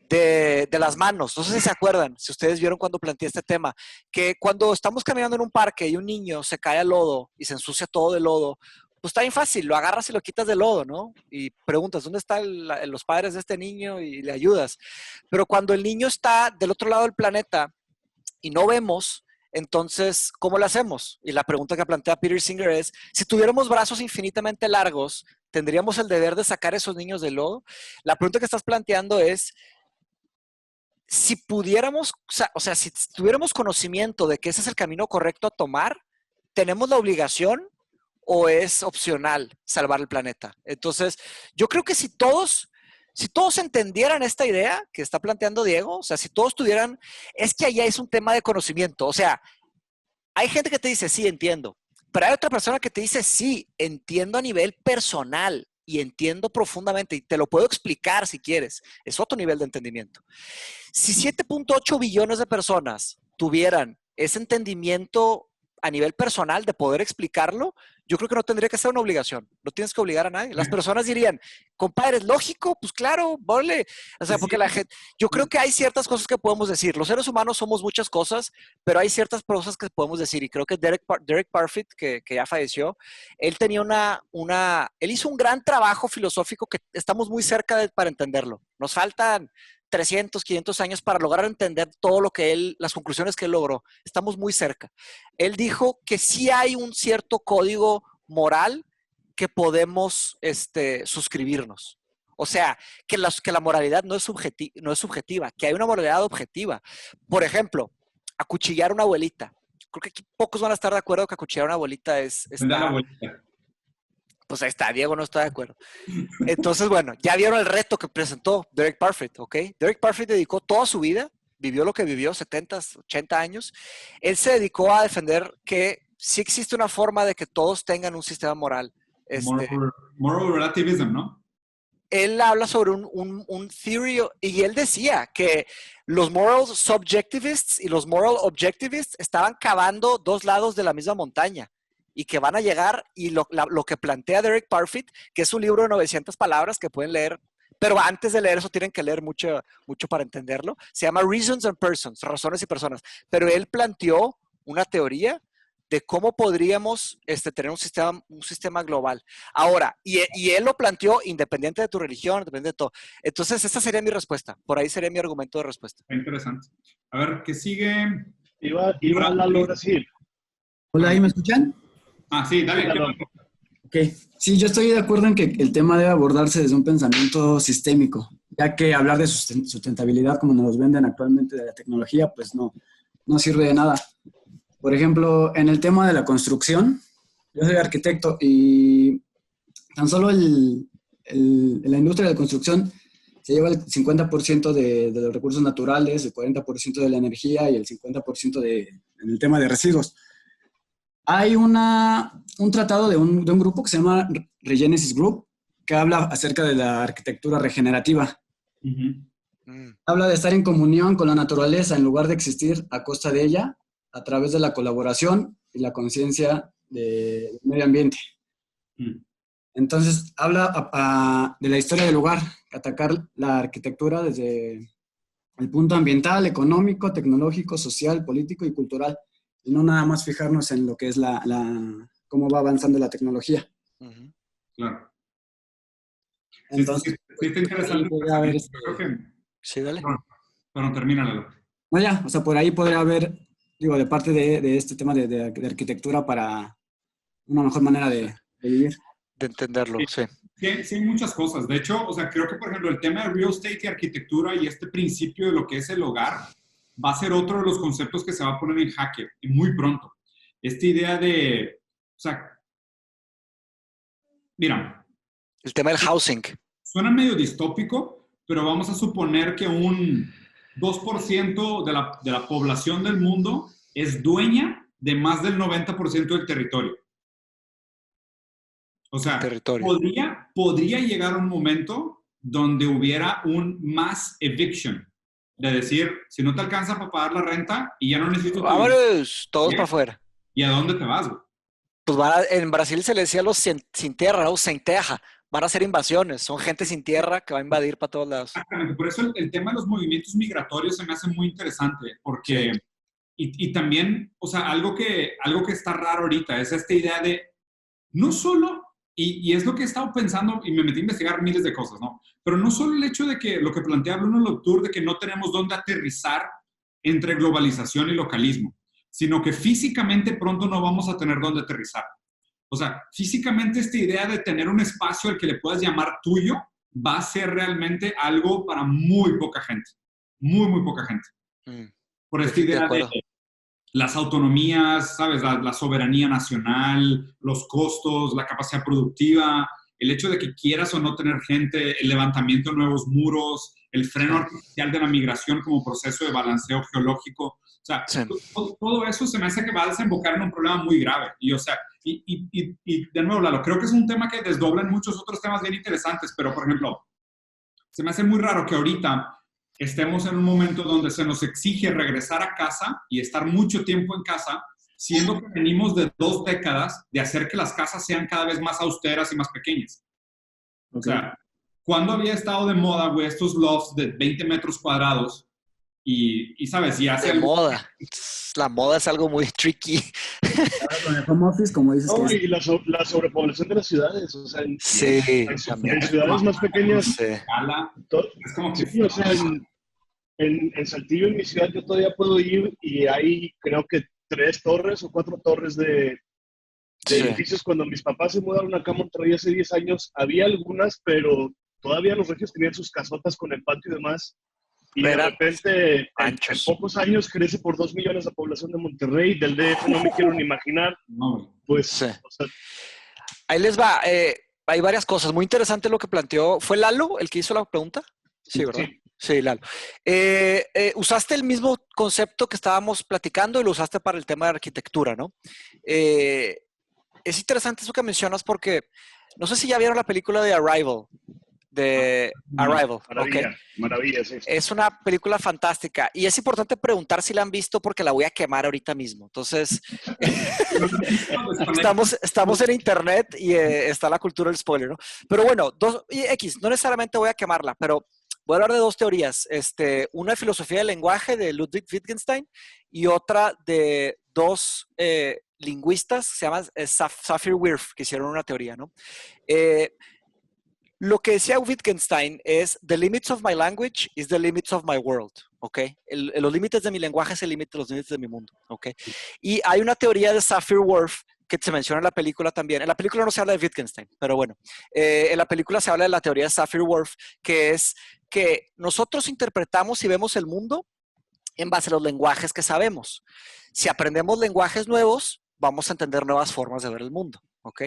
de las manos. No sé si se acuerdan, si ustedes vieron cuando planteé este tema, que cuando estamos caminando en un parque y un niño se cae al lodo y se ensucia todo de lodo, pues está bien fácil, lo agarras y lo quitas del lodo, ¿no? Y preguntas, ¿dónde están los padres de este niño? Y le ayudas. Pero cuando el niño está del otro lado del planeta y no vemos, entonces, ¿cómo lo hacemos? Y la pregunta que plantea Peter Singer es, si tuviéramos brazos infinitamente largos, ¿tendríamos el deber de sacar a esos niños del lodo? La pregunta que estás planteando es, si pudiéramos, o sea, si tuviéramos conocimiento de que ese es el camino correcto a tomar, ¿tenemos la obligación o es opcional salvar el planeta? Entonces, yo creo que si todos entendieran esta idea que está planteando Diego, o sea, si todos tuvieran, es que allá es un tema de conocimiento. O sea, hay gente que te dice, sí, entiendo, pero hay otra persona que te dice, sí, entiendo a nivel personal y entiendo profundamente y te lo puedo explicar si quieres. Es otro nivel de entendimiento. Si 7.8 billones de personas tuvieran ese entendimiento a nivel personal de poder explicarlo, yo creo que no tendría que ser una obligación. No tienes que obligar a nadie. Las personas dirían, compadre, ¿es lógico? Pues claro, vale. O sea, porque la gente, yo creo que hay ciertas cosas que podemos decir. Los seres humanos somos muchas cosas, pero hay ciertas cosas que podemos decir. Y creo que Derek Parfit, que ya falleció, él tenía él hizo un gran trabajo filosófico que estamos muy cerca para entenderlo. Nos faltan 300, 500 años para lograr entender todo lo que las conclusiones que él logró. Estamos muy cerca. Él dijo que sí hay un cierto código moral que podemos suscribirnos. O sea, que la moralidad no es subjetiva, que hay una moralidad objetiva. Por ejemplo, acuchillar a una abuelita. Creo que aquí pocos van a estar de acuerdo que acuchillar a una abuelita Pues ahí está, Diego no está de acuerdo. Entonces, bueno, ya vieron el reto que presentó Derek Parfit, ¿ok? Derek Parfit dedicó toda su vida, vivió lo que vivió, 70, 80 años. Él se dedicó a defender que sí existe una forma de que todos tengan un sistema moral. Moral relativism, ¿no? Él habla sobre un theory, y él decía que los moral subjectivists y los moral objectivists estaban cavando dos lados de la misma montaña. Y que van a llegar, y lo que plantea Derek Parfit, que es un libro de 900 palabras que pueden leer, pero antes de leer eso tienen que leer mucho para entenderlo. Se llama Reasons and Persons, razones y personas. Pero él planteó una teoría de cómo podríamos tener un sistema global. Ahora, y él lo planteó independiente de tu religión, independiente de todo. Entonces, esta sería mi respuesta. Por ahí sería mi argumento de respuesta. Interesante. A ver, ¿qué sigue? Iba a Lalo Brasil. Hola, ¿ahí me escuchan? Ah, sí, dale. Ok. Sí, yo estoy de acuerdo en que el tema debe abordarse desde un pensamiento sistémico, ya que hablar de sustentabilidad como nos venden actualmente de la tecnología, pues no sirve de nada. Por ejemplo, en el tema de la construcción, yo soy arquitecto y tan solo la industria de la construcción se lleva el 50% de los recursos naturales, el 40% de la energía y el 50% en el tema de residuos. Hay un tratado de un grupo que se llama Regenesis Group, que habla acerca de la arquitectura regenerativa. Habla de estar en comunión con la naturaleza en lugar de existir a costa de ella, a través de la colaboración y la conciencia del medio ambiente. Entonces, habla de la historia del lugar, atacar la arquitectura desde el punto ambiental, económico, tecnológico, social, político y cultural. Y no nada más fijarnos en lo que es cómo va avanzando la tecnología. Claro. Entonces, sí, está interesante. Sí, dale. Bueno, termínalo. No, ya, o sea, por ahí podría haber, de parte de este tema de arquitectura para una mejor manera de vivir. De entenderlo, sí. Sí, hay muchas cosas. De hecho, o sea, creo que, por ejemplo, el tema de real estate y arquitectura y este principio de lo que es el hogar va a ser otro de los conceptos que se va a poner en jaque y muy pronto. Esta idea o sea, mira. El tema del housing. Suena medio distópico, pero vamos a suponer que un 2% de la población del mundo es dueña de más del 90% del territorio. O sea, podría llegar un momento donde hubiera un mass eviction. De decir, si no te alcanza para pagar la renta y ya no necesito... ¡Vámonos! Todos para afuera. ¿Y a dónde te vas, güey? Pues en Brasil se le decía a los sin tierra, o sin teja. Van a hacer invasiones. Son gente sin tierra que va a invadir para todos lados. Exactamente. Por eso el tema de los movimientos migratorios se me hace muy interesante. Porque... Sí. Y también, o sea, algo que está raro ahorita es esta idea de... No solo... Y es lo que he estado pensando y me metí a investigar miles de cosas, ¿no? Pero no solo el hecho de que lo que plantea Bruno Latour, de que no tenemos dónde aterrizar entre globalización y localismo, sino que físicamente pronto no vamos a tener dónde aterrizar. O sea, físicamente esta idea de tener un espacio al que le puedas llamar tuyo va a ser realmente algo para muy poca gente. Muy, muy poca gente. Por esta idea de las autonomías, ¿sabes? La soberanía nacional, los costos, la capacidad productiva, el hecho de que quieras o no tener gente, el levantamiento de nuevos muros, el freno artificial de la migración como proceso de balanceo geológico. O sea, todo eso se me hace que va a desembocar en un problema muy grave. Y, o sea, y de nuevo, Lalo, creo que es un tema que desdobla en muchos otros temas bien interesantes, pero, por ejemplo, se me hace muy raro que ahorita estemos en un momento donde se nos exige regresar a casa y estar mucho tiempo en casa siendo que venimos de 2 décadas de hacer que las casas sean cada vez más austeras y más pequeñas. O sea, ¿cuándo había estado de moda, güey, estos lofts de 20 metros cuadrados? Y ¿sabes? Y hace moda. La moda es algo muy tricky. Con el home office, como dices. No, y la sobrepoblación de las ciudades, o sea, en ciudades más pequeñas. Sí. Es como que... Sí, o sea, en Saltillo, en mi ciudad, yo todavía puedo ir y hay, creo que 3 torres o 4 torres de edificios. Cuando mis papás se mudaron acá a Monterrey hace 10 años, había algunas, pero todavía los regios tenían sus casotas con el patio y demás. Y de repente, en pocos años, crece por 2 millones la población de Monterrey. Del DF no me quiero ni imaginar. Pues, sí. O sea, ahí les va. Hay varias cosas. Muy interesante lo que planteó. ¿Fue Lalo el que hizo la pregunta? Sí, ¿verdad? Sí, Lalo. Usaste el mismo concepto que estábamos platicando y lo usaste para el tema de arquitectura, ¿no? Es interesante eso que mencionas porque no sé si ya vieron la película de Arrival. Maravilla, sí. Es una película fantástica y es importante preguntar si la han visto porque la voy a quemar ahorita mismo. Entonces, estamos en internet y está la cultura del spoiler, ¿no? Pero bueno, no necesariamente voy a quemarla, pero voy a hablar de 2 teorías. Una de filosofía del lenguaje de Ludwig Wittgenstein y otra de 2 lingüistas, se llaman Sapir-Whorf, que hicieron una teoría, ¿no? Lo que decía Wittgenstein es, the limits of my language is the limits of my world, ¿ok? Los límites de mi lenguaje es el límite de los límites de mi mundo, ¿ok? Y hay una teoría de Sapir-Whorf que se menciona en la película también. En la película no se habla de Wittgenstein, pero bueno. En la película se habla de la teoría de Sapir-Whorf, que es que nosotros interpretamos y vemos el mundo en base a los lenguajes que sabemos. Si aprendemos lenguajes nuevos, vamos a entender nuevas formas de ver el mundo. ¿Ok?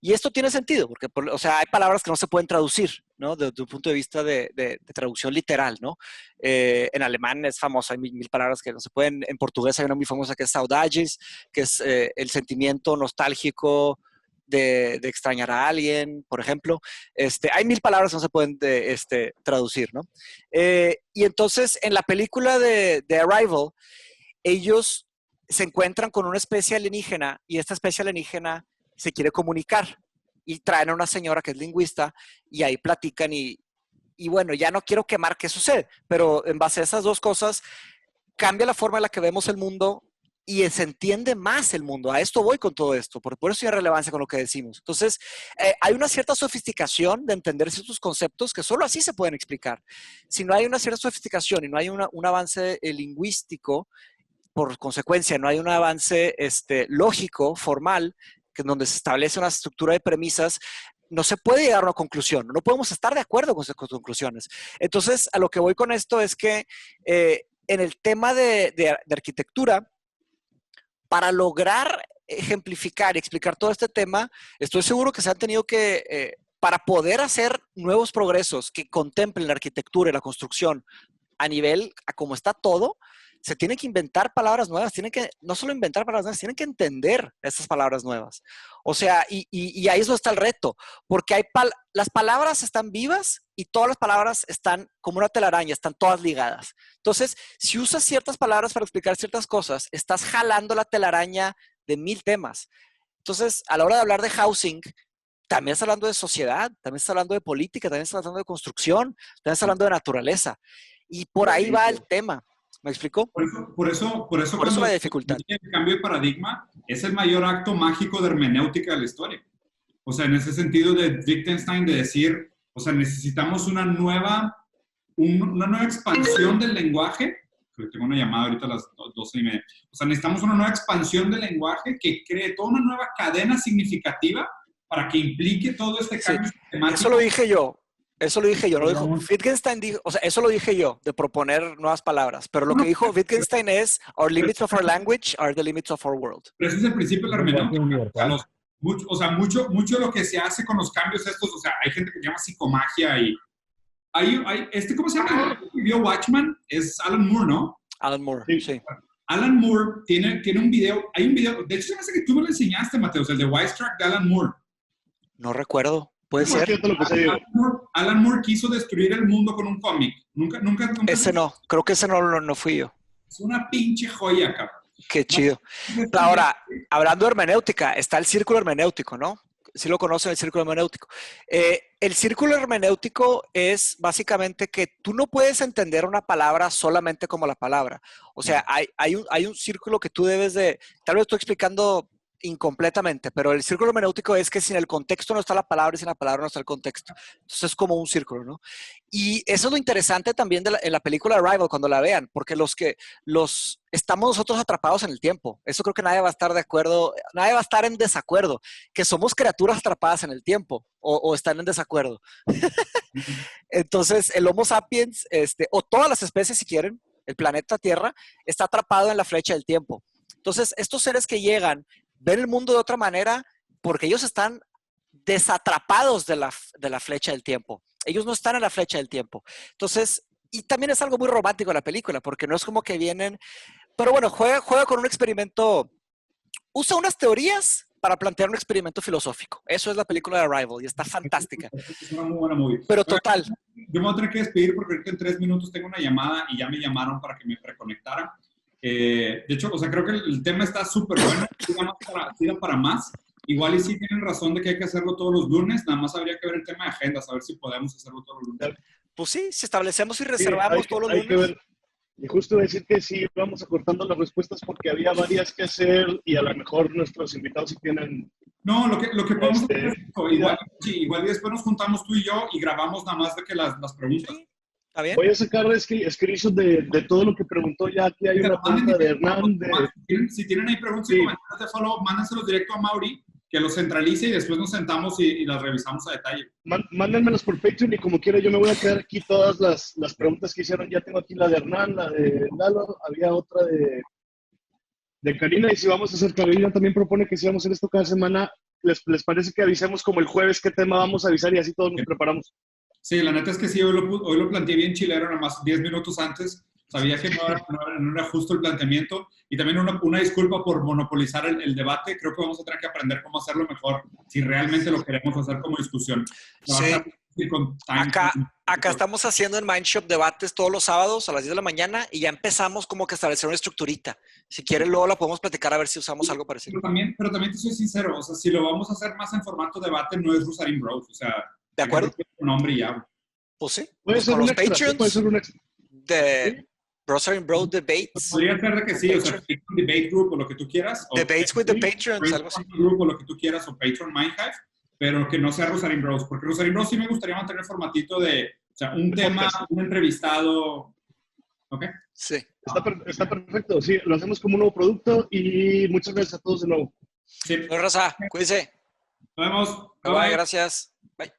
Y esto tiene sentido, porque, o sea, hay palabras que no se pueden traducir, ¿no? Desde un punto de vista de traducción literal, ¿no? En alemán es famoso, hay mil palabras que no se pueden. En portugués hay una muy famosa que es saudades, que es el sentimiento nostálgico de extrañar a alguien, por ejemplo. Hay 1000 palabras que no se pueden traducir, ¿no? Y entonces, en la película de Arrival, ellos se encuentran con una especie alienígena y esta especie alienígena se quiere comunicar y traen a una señora que es lingüista y ahí platican y bueno, ya no quiero quemar qué sucede, pero en base a esas 2 cosas cambia la forma en la que vemos el mundo y se entiende más el mundo. A esto voy con todo esto, por eso hay relevancia con lo que decimos. Entonces, hay una cierta sofisticación de entender ciertos conceptos que solo así se pueden explicar. Si no hay una cierta sofisticación y no hay un avance lingüístico, por consecuencia, no hay un avance lógico, formal, en donde se establece una estructura de premisas, no se puede llegar a una conclusión, no podemos estar de acuerdo con esas conclusiones. Entonces, a lo que voy con esto es que en el tema de arquitectura, para lograr ejemplificar y explicar todo este tema, estoy seguro que se han tenido que, para poder hacer nuevos progresos que contemplen la arquitectura y la construcción a nivel, a cómo está todo, se tienen que inventar palabras nuevas, tienen que, no solo inventar palabras nuevas, tienen que entender estas palabras nuevas. O sea, y ahí es donde está el reto, porque las palabras están vivas y todas las palabras están como una telaraña, están todas ligadas. Entonces, si usas ciertas palabras para explicar ciertas cosas, estás jalando la telaraña de 1000 temas. Entonces, a la hora de hablar de housing, también estás hablando de sociedad, también estás hablando de política, también estás hablando de construcción, también estás hablando de naturaleza. Y por ahí va el tema. ¿Me explicó? Por eso la dificultad. El cambio de paradigma es el mayor acto mágico de hermenéutica de la historia. O sea, en ese sentido de Wittgenstein de decir, o sea, necesitamos una nueva expansión del lenguaje. Tengo una llamada ahorita a las 12:30. O sea, necesitamos una nueva expansión del lenguaje que cree toda una nueva cadena significativa para que implique todo este cambio sistemático. Eso lo dije yo. Eso lo dije yo, lo dijo Wittgenstein, o sea, eso lo dije yo, de proponer nuevas palabras, pero lo que dijo Wittgenstein es, our limits of our language are the limits of our world. Pero ese es el principio de la hermenéutica. O sea, mucho de lo que se hace con los cambios estos, o sea, hay gente que llama psicomagia y ¿cómo se llama? El que vio Watchmen es Alan Moore, ¿no? Alan Moore, sí. Alan Moore tiene un video, hay un video, de hecho se me hace que tú me lo enseñaste, Mateo, el de Wisecrack de Alan Moore. No recuerdo. Puede ser. Alan Moore quiso destruir el mundo con un cómic. Nunca. Ese no, creo que ese no fui yo. Es una pinche joya, cabrón. Qué chido. Ahora, hablando de hermenéutica, está el círculo hermenéutico, ¿no? Sí lo conocen, el círculo hermenéutico. El círculo hermenéutico es básicamente que tú no puedes entender una palabra solamente como la palabra. O sea, hay un círculo que tú debes de... Tal vez estoy explicando incompletamente, pero el círculo hermenéutico es que sin el contexto no está la palabra y sin la palabra no está el contexto. Entonces es como un círculo, ¿no? Y eso es lo interesante también en la película Arrival, cuando la vean, porque estamos nosotros atrapados en el tiempo. Eso creo que nadie va a estar de acuerdo, nadie va a estar en desacuerdo, que somos criaturas atrapadas en el tiempo o están en desacuerdo. Entonces, el Homo sapiens, o todas las especies si quieren, el planeta Tierra, está atrapado en la flecha del tiempo. Entonces, estos seres que llegan ven el mundo de otra manera porque ellos están desatrapados de la flecha del tiempo. Ellos no están en la flecha del tiempo. Entonces, y también es algo muy romántico la película, porque no es como que vienen... Pero bueno, juega con un experimento, usa unas teorías para plantear un experimento filosófico. Eso es la película de Arrival y está fantástica. Es una muy buena movie. Pero total. Yo me voy a tener que despedir porque ahorita en 3 minutos tengo una llamada y ya me llamaron para que me reconectara. De hecho, o sea, creo que el tema está súper bueno, tira para más. Igual y sí tienen razón de que hay que hacerlo todos los lunes, nada más habría que ver el tema de agenda, saber si podemos hacerlo todos los lunes. Pues sí, si establecemos y reservamos todos los lunes. Que ver. Y justo decir que sí, vamos acortando las respuestas porque había varias que hacer y a lo mejor nuestros invitados sí tienen... No, lo que podemos hacer es igual y después nos juntamos tú y yo y grabamos nada más de que las preguntas. Sí. ¿Está bien? Voy a sacar screenshot de todo lo que preguntó ya. Aquí hay una pregunta de Hernán. Si tienen ahí preguntas y comentarios de follow, mándenselos directo a Mauri, que los centralice y después nos sentamos y las revisamos a detalle. Mándenmelas por Patreon y como quiera yo me voy a quedar aquí todas las preguntas que hicieron. Ya tengo aquí la de Hernán, la de Lalo, había otra de Karina y si vamos a hacer, Karina también propone que si vamos a hacer esto cada semana, ¿les parece que avisemos como el jueves qué tema vamos a avisar y así todos nos preparamos? Sí, la neta es que sí, hoy lo planteé bien chilero, nada más 10 minutos antes. Sabía que no era justo el planteamiento. Y también una disculpa por monopolizar el debate. Creo que vamos a tener que aprender cómo hacerlo mejor si realmente lo queremos hacer como discusión. Sí. Acá estamos haciendo en Mindshop debates todos los sábados a las 10 de la mañana y ya empezamos como que a establecer una estructurita. Si quieres, luego la podemos platicar a ver si usamos algo parecido. Pero también te soy sincero. O sea, si lo vamos a hacer más en formato debate, no es Rusarín Bros. O sea... ¿De acuerdo? Un nombre y ya. Pues sí. Puede ser con un los extra, Patreons puede ser un extra. de Rosary Bro Debates. Podría ser de que sí, o sea, Debate Group o lo que tú quieras. Debates with the Patreons, algo así. Group o lo que tú quieras, o Patreon Mindhive, pero que no sea Rosarín Bros. Porque Rosarín Bros sí me gustaría mantener el formatito de, o sea, un tema, un entrevistado. ¿Ok? Sí. Está perfecto, sí, lo hacemos como un nuevo producto y muchas gracias a todos de nuevo. Sí. Bueno, Raza, cuídense. Nos vemos. Bye, gracias. Bye.